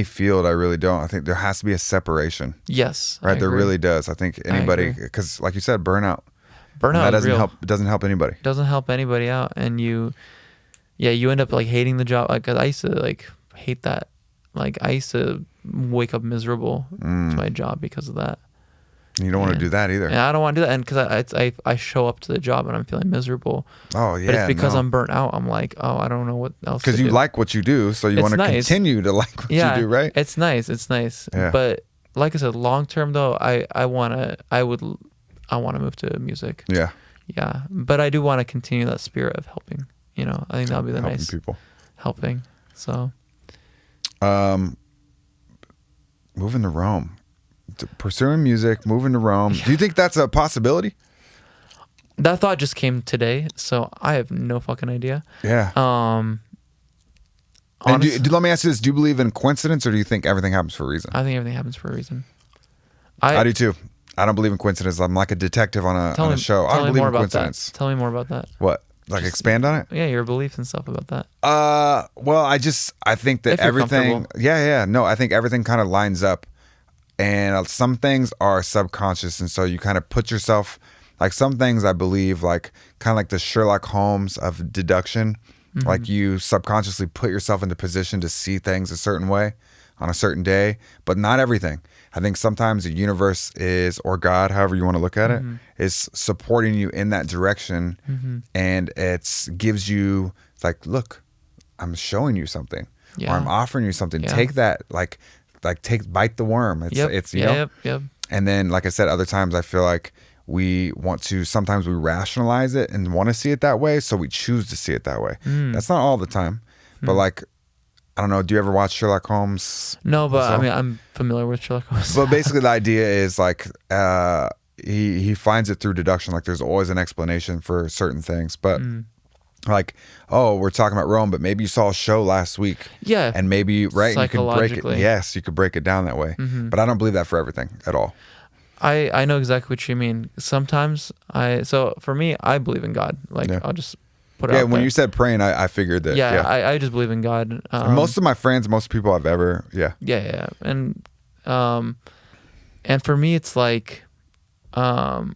field. I really don't. I think there has to be a separation. Yes. Right. There really does. I think anybody, because like you said, burnout that doesn't help. Doesn't help anybody. Doesn't help anybody out. And you end up like hating the job. Like, 'cause I used to like hate that. Like I used to wake up miserable to my job because of that. You don't want to do that either. Yeah, I don't want to do that. And because I show up to the job and I'm feeling miserable. Oh, yeah. But it's because I'm burnt out. I'm like, I don't know what else to do. Because you like what you do, so you want to continue to like what you do, right? It's nice. Yeah. But like I said, long term though, I want to move to music. Yeah. Yeah. But I do want to continue that spirit of helping. I think that'll be the nice people. Helping. So. Moving to Rome. Pursuing music, moving to Rome. Yeah. Do you think that's a possibility? That thought just came today, so I have no fucking idea. Yeah. And let me ask you this: do you believe in coincidence, or do you think everything happens for a reason? I think everything happens for a reason. I do too. I don't believe in coincidence. I'm like a detective on a show. I don't believe in coincidence. Tell me more about that. What? Like expand on it? Yeah, your beliefs and stuff about that. Well, I think that everything. Yeah. No, I think everything kind of lines up. And some things are subconscious, and so you kind of put yourself, like some things I believe, like kind of like the Sherlock Holmes of deduction, like you subconsciously put yourself into position to see things a certain way on a certain day, but not everything. I think sometimes the universe is, or God, however you want to look at it, is supporting you in that direction, and it's like, look, I'm showing you something, or I'm offering you something. Yeah. Take that, bite the worm. It's you know. Yep. And then, like I said, other times I feel like sometimes we rationalize it and want to see it that way, so we choose to see it that way. That's not all the time, but like, I don't know. Do you ever watch Sherlock Holmes? No, but I mean, I'm familiar with Sherlock Holmes. But basically, the idea is like he finds it through deduction. Like there's always an explanation for certain things, but. Like, we're talking about Rome, but maybe you saw a show last week. Yeah. And maybe, you could break it. Yes, you could break it down that way. But I don't believe that for everything at all. I know exactly what you mean. Sometimes so for me, I believe in God. Like, I'll just put it out when there. you said praying, I figured that. Yeah. I just believe in God. Most of my friends, most people I've ever, Yeah. And for me, it's like, sometimes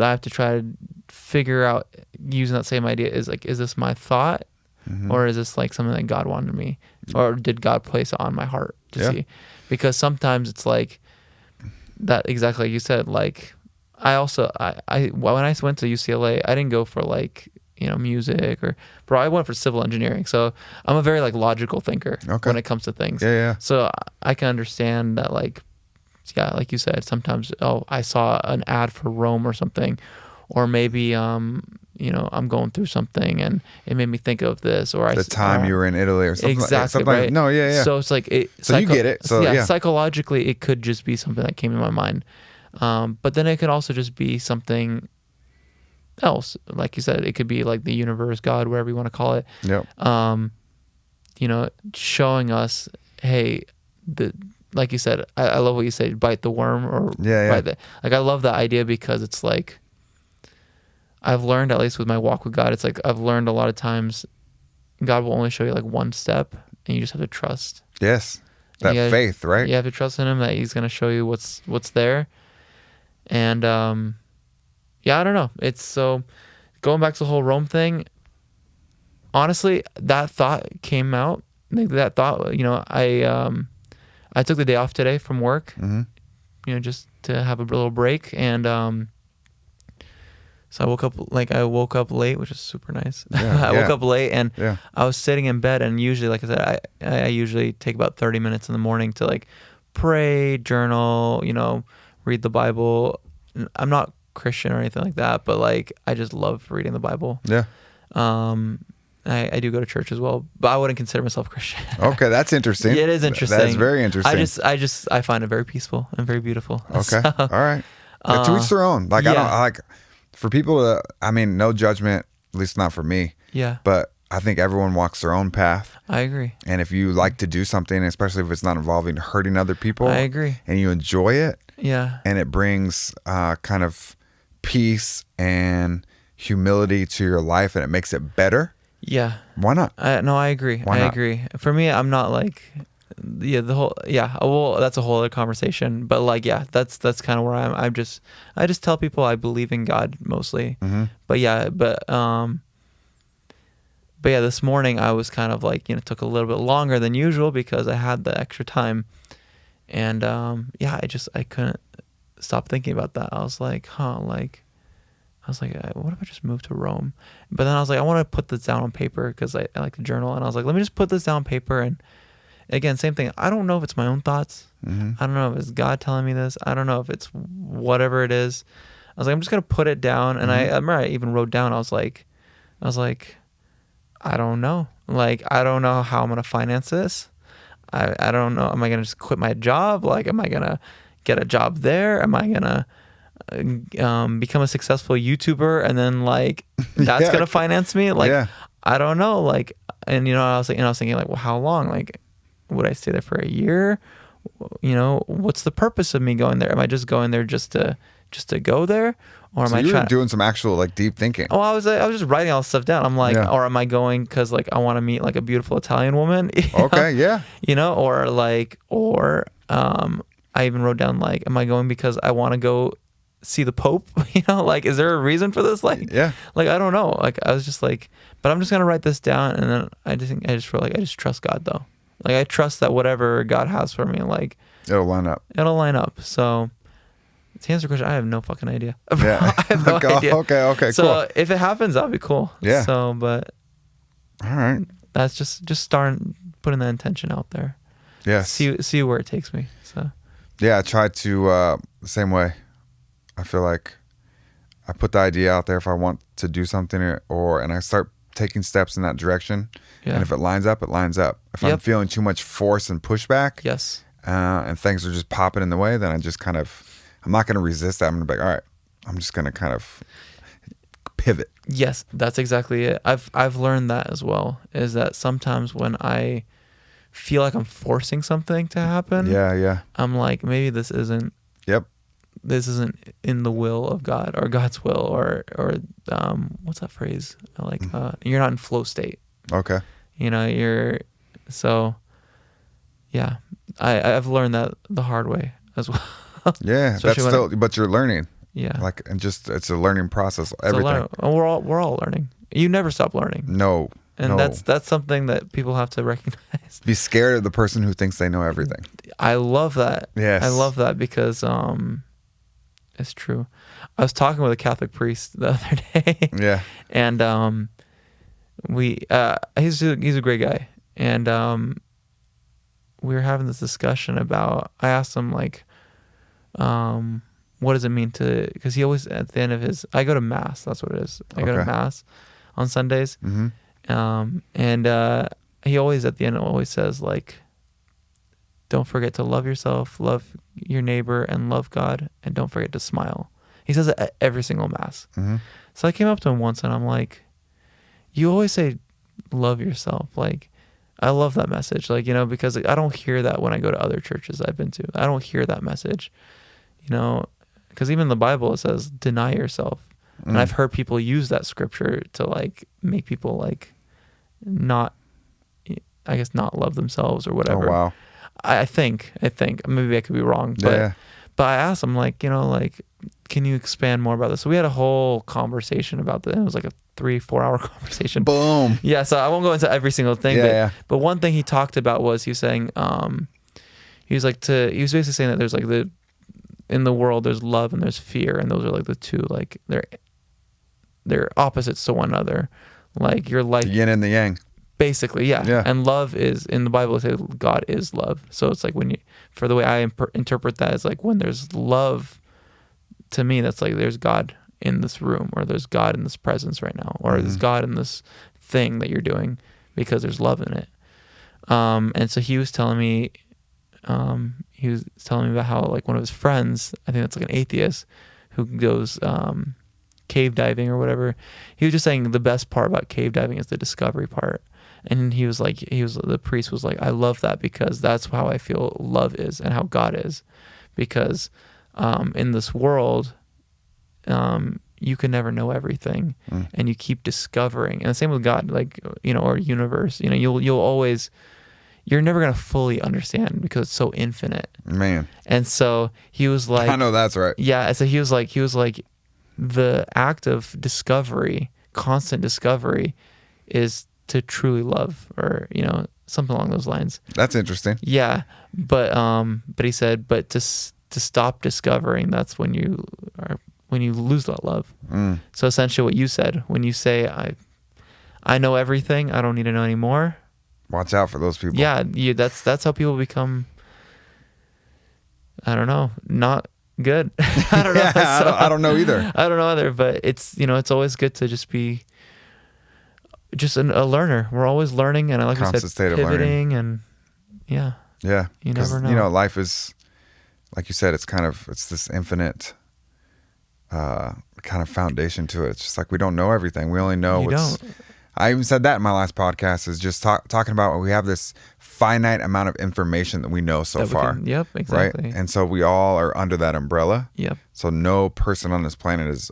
I have to try to figure out, using that same idea, is this my thought, or is this like something that God wanted me, or did God place it on my heart to see? Because sometimes it's like that, exactly like you said. Like I also when I went to UCLA, I didn't go for like music I went for civil engineering. So I'm a very like logical thinker when it comes to things. Yeah. So I can understand that, like, like you said, sometimes, I saw an ad for Rome or something, or maybe, I'm going through something and it made me think of this, or you were in Italy or something. Exactly, right? Like, no, yeah. So it's like, so you get it. So psychologically, it could just be something that came to my mind. But then it could also just be something else. Like you said, it could be like the universe, God, whatever you want to call it. Yep. showing us, hey, like you said, I love what you say, bite the worm, or bite the, like, I love that idea, because it's like, I've learned, at least with my walk with God, it's like I've learned a lot of times God will only show you like one step, and you just have to trust. Yes. That faith, right? You have to trust in him that he's going to show you what's there. And I don't know. It's so, going back to the whole Rome thing, honestly, that thought came out. That thought, I took the day off today from work, just to have a little break. And so I woke up late, which is super nice. I woke up late, and I was sitting in bed, and usually, like I said, I usually take about 30 minutes in the morning to like pray, journal, read the Bible. I'm not Christian or anything like that, but like, I just love reading the Bible. Yeah. I do go to church as well, but I wouldn't consider myself Christian. Okay, that's interesting. It is interesting. That's very interesting. I find it very peaceful and very beautiful. Okay, so, all right. To each their own. Like, I don't like, for people to, no judgment, at least not for me. Yeah. But I think everyone walks their own path. I agree. And if you like to do something, especially if it's not involving hurting other people, I agree. And you enjoy it, yeah, and it brings kind of peace and humility to your life, and it makes it better. Yeah. Why not? No, I agree. I agree. For me, I'm not like, well, that's a whole other conversation. But like, that's kind of where I am. I just tell people I believe in God mostly. Mm-hmm. But this morning I was kind of like, took a little bit longer than usual because I had the extra time. And I couldn't stop thinking about that. I was like, what if I just moved to Rome? But then I was like, I want to put this down on paper because I like to journal. And I was like, let me just put this down on paper. And again, same thing. I don't know if it's my own thoughts. Mm-hmm. I don't know if it's God telling me this. I don't know if it's whatever it is. I was like, I'm just going to put it down. And I remember I even wrote down, I was like, I don't know. Like, I don't know how I'm going to finance this. I don't know. Am I going to just quit my job? Like, am I going to get a job there? Am I going to become a successful YouTuber and then like that's gonna finance me? Like, I don't know. Like, and I was thinking like, well, how long? Like, would I stay there for a year? What's the purpose of me going there? Am I just going there just to go there, or am I trying doing some actual like deep thinking? Oh, I was just writing all this stuff down. I'm like, or am I going because like I want to meet like a beautiful Italian woman? Okay, or I even wrote down like, am I going because I want to go see the Pope? Like, is there a reason for this? Like, like, I don't know. Like, I was just like, but I'm just gonna write this down, and then I just feel like I just trust God though. Like, I trust that whatever God has for me, like, it'll line up. So to answer your question, I have no fucking idea. Yeah. I have no idea. Okay, so cool. If it happens, that'll be cool. Yeah. So, but all right, that's just starting putting that intention out there. Yeah. See where it takes me. So yeah, I try to the same way. I feel like I put the idea out there if I want to do something, and I start taking steps in that direction. Yeah. And if it lines up, it lines up. If I'm feeling too much force and pushback, and things are just popping in the way, then I just kind of, I'm not going to resist that. I'm going to be like, all right, I'm just going to kind of pivot. Yes, that's exactly it. I've learned that as well, is that sometimes when I feel like I'm forcing something to happen, I'm like, maybe this isn't in the will of God or God's will, or what's that phrase? Like, you're not in flow state. Okay. I've learned that the hard way as well. Yeah, but you're learning. Yeah. Like, and just, it's a learning process. Everything. We're all learning. You never stop learning. No. And that's something that people have to recognize. Be scared of the person who thinks they know everything. I love that. Yes. I love that because, it's true. I was talking with a Catholic priest the other day. Yeah. And he's a great guy. And we were having this discussion about, I asked him like, what does it mean to, because he always, at the end of his, I go to mass, that's what it is. I go to mass on Sundays. Mm-hmm. And he always, at the end, always says like, don't forget to love yourself, love your neighbor, and love God, and don't forget to smile. He says it at every single mass. Mm-hmm. So I came up to him once and I'm like, you always say love yourself. Like, I love that message. Like, because I don't hear that when I go to other churches I've been to. I don't hear that message, because even in the Bible it says deny yourself. And I've heard people use that scripture to like make people like not, I guess, not love themselves or whatever. Oh, wow. I think maybe I could be wrong, but I asked him like, can you expand more about this? So we had a whole conversation about that. It was like a 3-4 hour conversation. Boom. Yeah. So I won't go into every single thing, but one thing he talked about was he was saying, he was basically saying that there's like in the world there's love and there's fear, and those are like the two, like they're opposites to one another. Like your life, the yin and the yang. Basically, yeah. And love is, in the Bible, it says God is love. So it's like for the way I interpret that, is like when there's love, to me, that's like there's God in this room, or there's God in this presence right now, or there's God in this thing that you're doing, because there's love in it. And so he was telling me about how like one of his friends, I think that's like an atheist, who goes cave diving or whatever. He was just saying the best part about cave diving is the discovery part. And the priest was like, I love that, because that's how I feel love is and how God is. Because in this world, you can never know everything, and you keep discovering. And the same with God, like, or universe, you're never going to fully understand, because it's so infinite. Man. And so he was like, I know that's right. Yeah. So he was like, the act of discovery, constant discovery, is to truly love, or something along those lines. That's interesting. Yeah, but he said, but to stop discovering, that's when you lose that love. So essentially, what you said, when you say I know everything, I don't need to know anymore. Watch out for those people. Yeah, that's how people become. I don't know, not good. I don't know. I don't know either. I don't know either, but it's it's always good to just be a learner. We're always learning, and like constant we said, state of pivoting, and yeah, you never know. Life is, like you said, it's this infinite kind of foundation to it. It's just like we don't know everything. We only know I even said that in my last podcast, is just talking about we have this finite amount of information that we know so far. Yep, exactly. Right? And so we all are under that umbrella. Yep. So no person on this planet is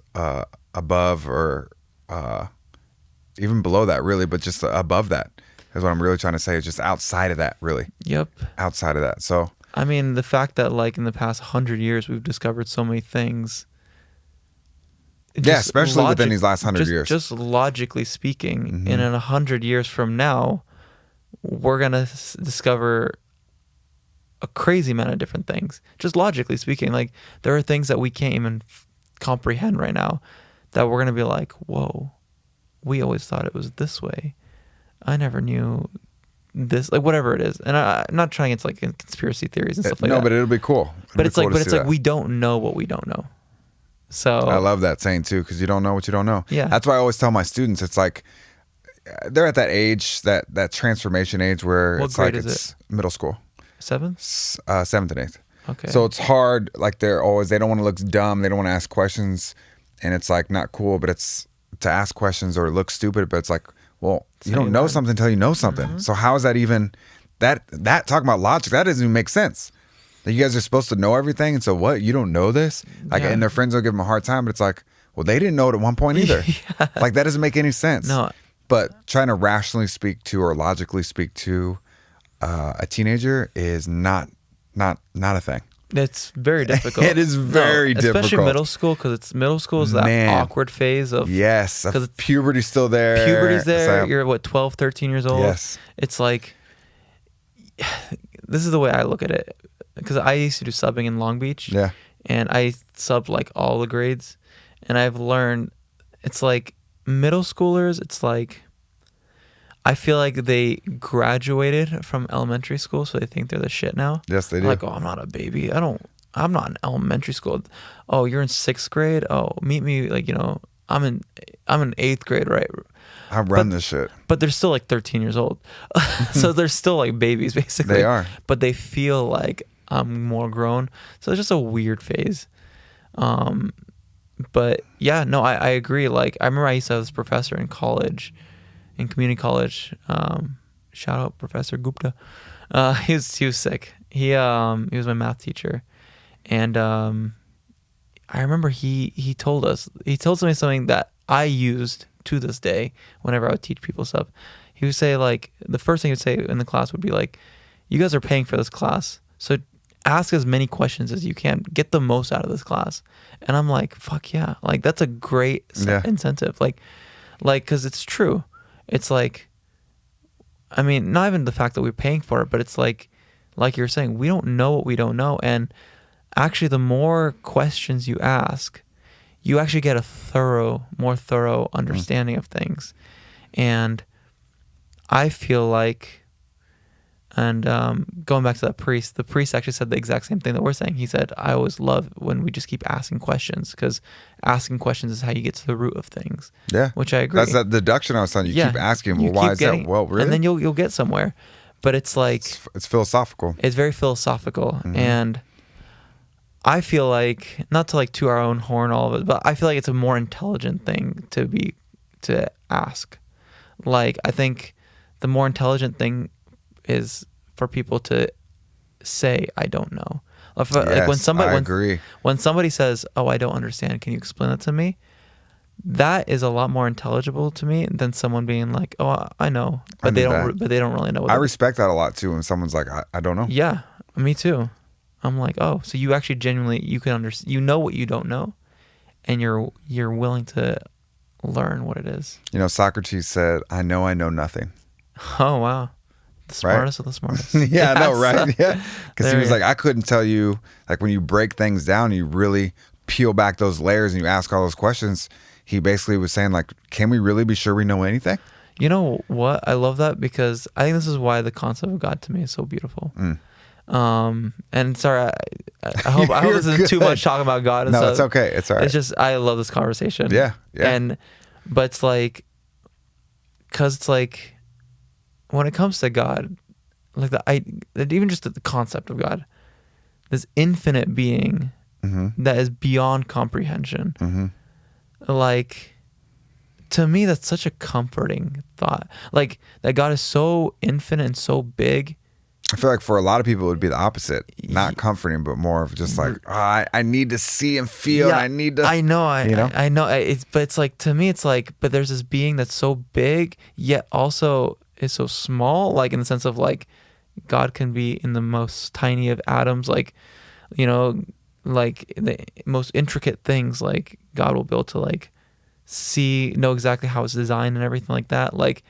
above or even below that, really, but just above that is what I'm really trying to say. Is just outside of that, really. Yep. Outside of that. So I mean, the fact that like in the past 100 years we've discovered so many things. Yeah, especially within these last 100 years. Just logically speaking, in 100 years from now, we're gonna discover a crazy amount of different things. Just logically speaking, like there are things that we can't even comprehend right now that we're gonna be like, whoa, we always thought it was this way. I never knew this, like whatever it is. And I'm not trying it's like in conspiracy theories and stuff like that. No, but it'll be cool. It's like we don't know what we don't know. So I love that saying too, because you don't know what you don't know. Yeah. That's why I always tell my students, it's like they're at that age, that transformation age where what it's grade like is it's middle school. 7th? 7th and 8th. Okay. So it's hard. Like they don't want to look dumb. They don't want to ask questions, and it's like not cool. But it's to ask questions or look stupid. But it's like, well, you don't know something until you know something. So how is that even that talking about logic? That doesn't even make sense. That you guys are supposed to know everything, and so what? You don't know this? Like, and their friends will give them a hard time, but it's like, well, they didn't know it at one point either. Like that doesn't make any sense. No. But trying to rationally speak to or logically speak to a teenager is not a thing. It's very difficult. It is very difficult. Especially middle school, because middle school is that awkward phase of... Yes, because puberty's still there. Puberty's there. You're, 12, 13 years old? Yes. It's like... This is the way I look at it. Because I used to do subbing in Long Beach. Yeah. And I subbed like all the grades. And I've learned... It's like middle schoolers, it's like... I feel like they graduated from elementary school, so they think they're the shit now. Yes, they do. Like, oh, I'm not a baby. I'm not in elementary school. Oh, you're in 6th grade? Oh, meet me, like, I'm in 8th grade, right? I run this shit. But they're still like 13 years old. So they're still like babies, basically. They are. But they feel like I'm more grown. So it's just a weird phase. But yeah, no, I agree. Like, I remember I used to have this professor in college, in community college, shout out Professor Gupta. He was sick. He was my math teacher, and I remember he told me something that I used to this day whenever I would teach people stuff. He would say, like, the first thing he would say in the class would be like, you guys are paying for this class, so ask as many questions as you can, get the most out of this class. And I'm like, fuck yeah, like that's a great incentive, like because it's true. It's like, I mean, not even the fact that we're paying for it, but it's like you're saying, we don't know what we don't know. And actually, the more questions you ask, you actually get a more thorough understanding of things. And I feel like, and going back to that priest, the priest actually said the exact same thing that we're saying. He said, I always love when we just keep asking questions, because asking questions is how you get to the root of things. Yeah. Which I agree. That's that deduction I was telling you. You keep asking, well, why is that? Well, really? And then you'll get somewhere. But it's like... It's philosophical. It's very philosophical. Mm-hmm. And I feel like, not to like toot our own horn, all of it, but I feel like it's a more intelligent thing to ask. Like, I think the more intelligent thing is for people to say, I don't know. Like I agree. When somebody says, oh, I don't understand, can you explain that to me? That is a lot more intelligible to me than someone being like, oh, I know, but they don't really know. I respect that a lot too. When someone's like, I don't know. Yeah, me too. I'm like, oh, so you actually genuinely, you can understand, you know what you don't know, and you're willing to learn what it is. You know, Socrates said, I know nothing. Oh, wow. The smartest of the smartest. Yeah, I know, right? Yeah. Because he was like, I couldn't tell you, like when you break things down, you really peel back those layers and you ask all those questions. He basically was saying, like, can we really be sure we know anything? You know what? I love that, because I think this is why the concept of God to me is so beautiful. And sorry, I hope this isn't too much talking about God. And no, stuff. It's okay. It's all right. It's just, I love this conversation. Yeah. But it's like, because it's like, when it comes to God, like even just the concept of God, this infinite being that is beyond comprehension. Like, to me, that's such a comforting thought. Like, that God is so infinite and so big. I feel like for a lot of people, it would be the opposite. Not comforting, but more of just like, I need to see and feel. Yeah, and I need to. I know. But it's like, to me, it's like, but there's this being that's so big, yet also is so small. Like, in the sense of like, God can be in the most tiny of atoms. Like, you know, like the most intricate things. Like, God will be able to like know exactly how it's designed and everything like that. Like,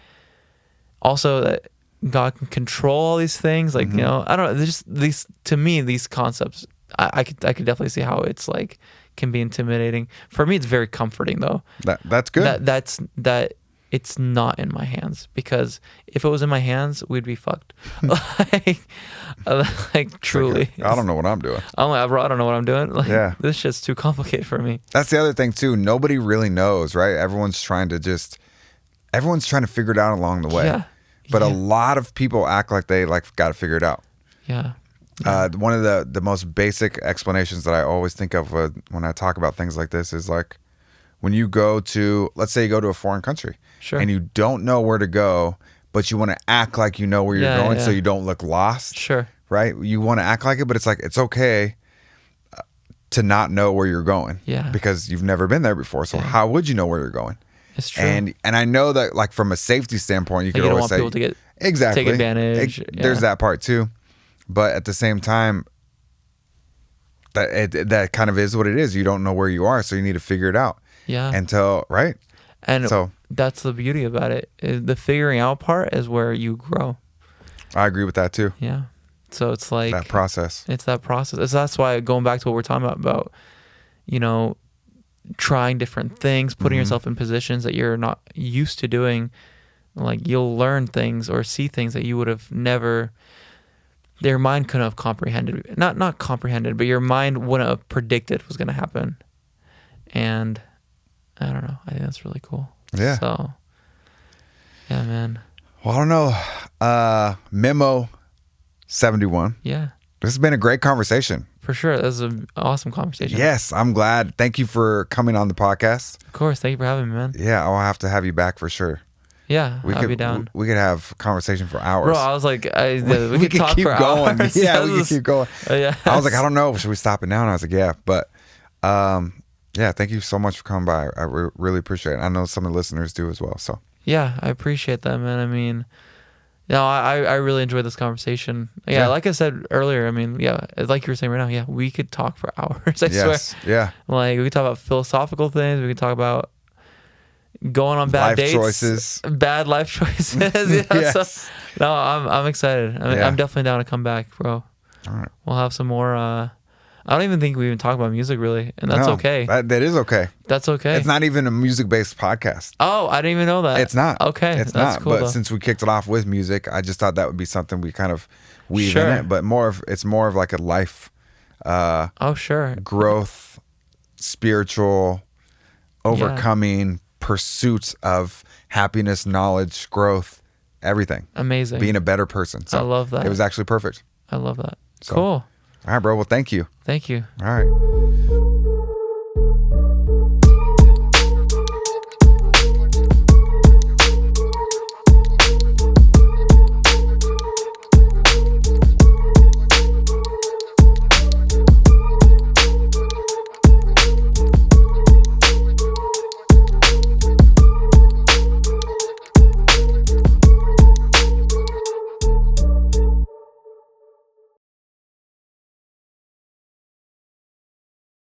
also that God can control all these things. Like, you know, I don't know. There's just these concepts. I could definitely see how it's like can be intimidating. For me, it's very comforting though. That's good. That it's not in my hands, because if it was in my hands, we'd be fucked. like truly. I don't know what I'm doing. I don't know what I'm doing. Like, this shit's too complicated for me. That's the other thing too. Nobody really knows, right? Everyone's trying to figure it out along the way. Yeah. But a lot of people act like they got to figure it out. Yeah. One of the most basic explanations that I always think of when I talk about things like this is like, when you go to, let's say you go to a foreign country, and you don't know where to go, but you want to act like you know where you're going so you don't look lost. Sure. Right? You want to act like it, but it's like, it's okay to not know where you're going. Yeah. Because you've never been there before. So how would you know where you're going? It's true. And I know that, like, from a safety standpoint, you could always say, people to take advantage. There's that part too. But at the same time, that kind of is what it is. You don't know where you are, so you need to figure it out. Yeah. Right? And so that's the beauty about it. The figuring out part is where you grow. I agree with that too. Yeah. So it's like that process. It's that process. That's why, going back to what we're talking about, you know, trying different things, putting yourself in positions that you're not used to doing, like, you'll learn things or see things that you would have never, their mind couldn't have comprehended. Not comprehended, but your mind wouldn't have predicted was going to happen. And I don't know. I think that's really cool. Yeah. So, yeah, man. Well, I don't know. Memo 71. Yeah. This has been a great conversation. For sure. This is an awesome conversation. Yes, I'm glad. Thank you for coming on the podcast. Of course. Thank you for having me, man. Yeah, I'll have to have you back for sure. Yeah, We I'd could be down. we could have conversation for hours. Bro, I was like, we could talk keep for going. hours. Yeah, we could keep going. Yeah. I was like, I don't know. Should we stop it now? And I was like, yeah. But yeah, thank you so much for coming by. I really appreciate it. I know some of the listeners do as well. So yeah, I appreciate that, man. I mean, I really enjoyed this conversation. Yeah, like I said earlier, I mean, yeah, like you were saying right now, yeah, we could talk for hours. I swear. Yeah. Like we could talk about philosophical things. We could talk about going on bad dates, choices, bad life choices. Yeah. Yes. So, no, I'm excited. I'm definitely down to come back, bro. All right. We'll have some more. I don't even think we even talk about music really, and that's okay. That is okay. That's okay. It's not even a music-based podcast. Oh, I didn't even know that. It's not. Okay, it's that's not. cool, but though. since we kicked it off with music, I just thought that would be something we kind of weave Sure. in it. But it's more of like a life. Sure. Growth, spiritual, overcoming, pursuits of happiness, knowledge, growth, everything. Amazing. Being a better person. So I love that. It was actually perfect. I love that. So, Cool. All right, bro. Well, thank you. Thank you. All right.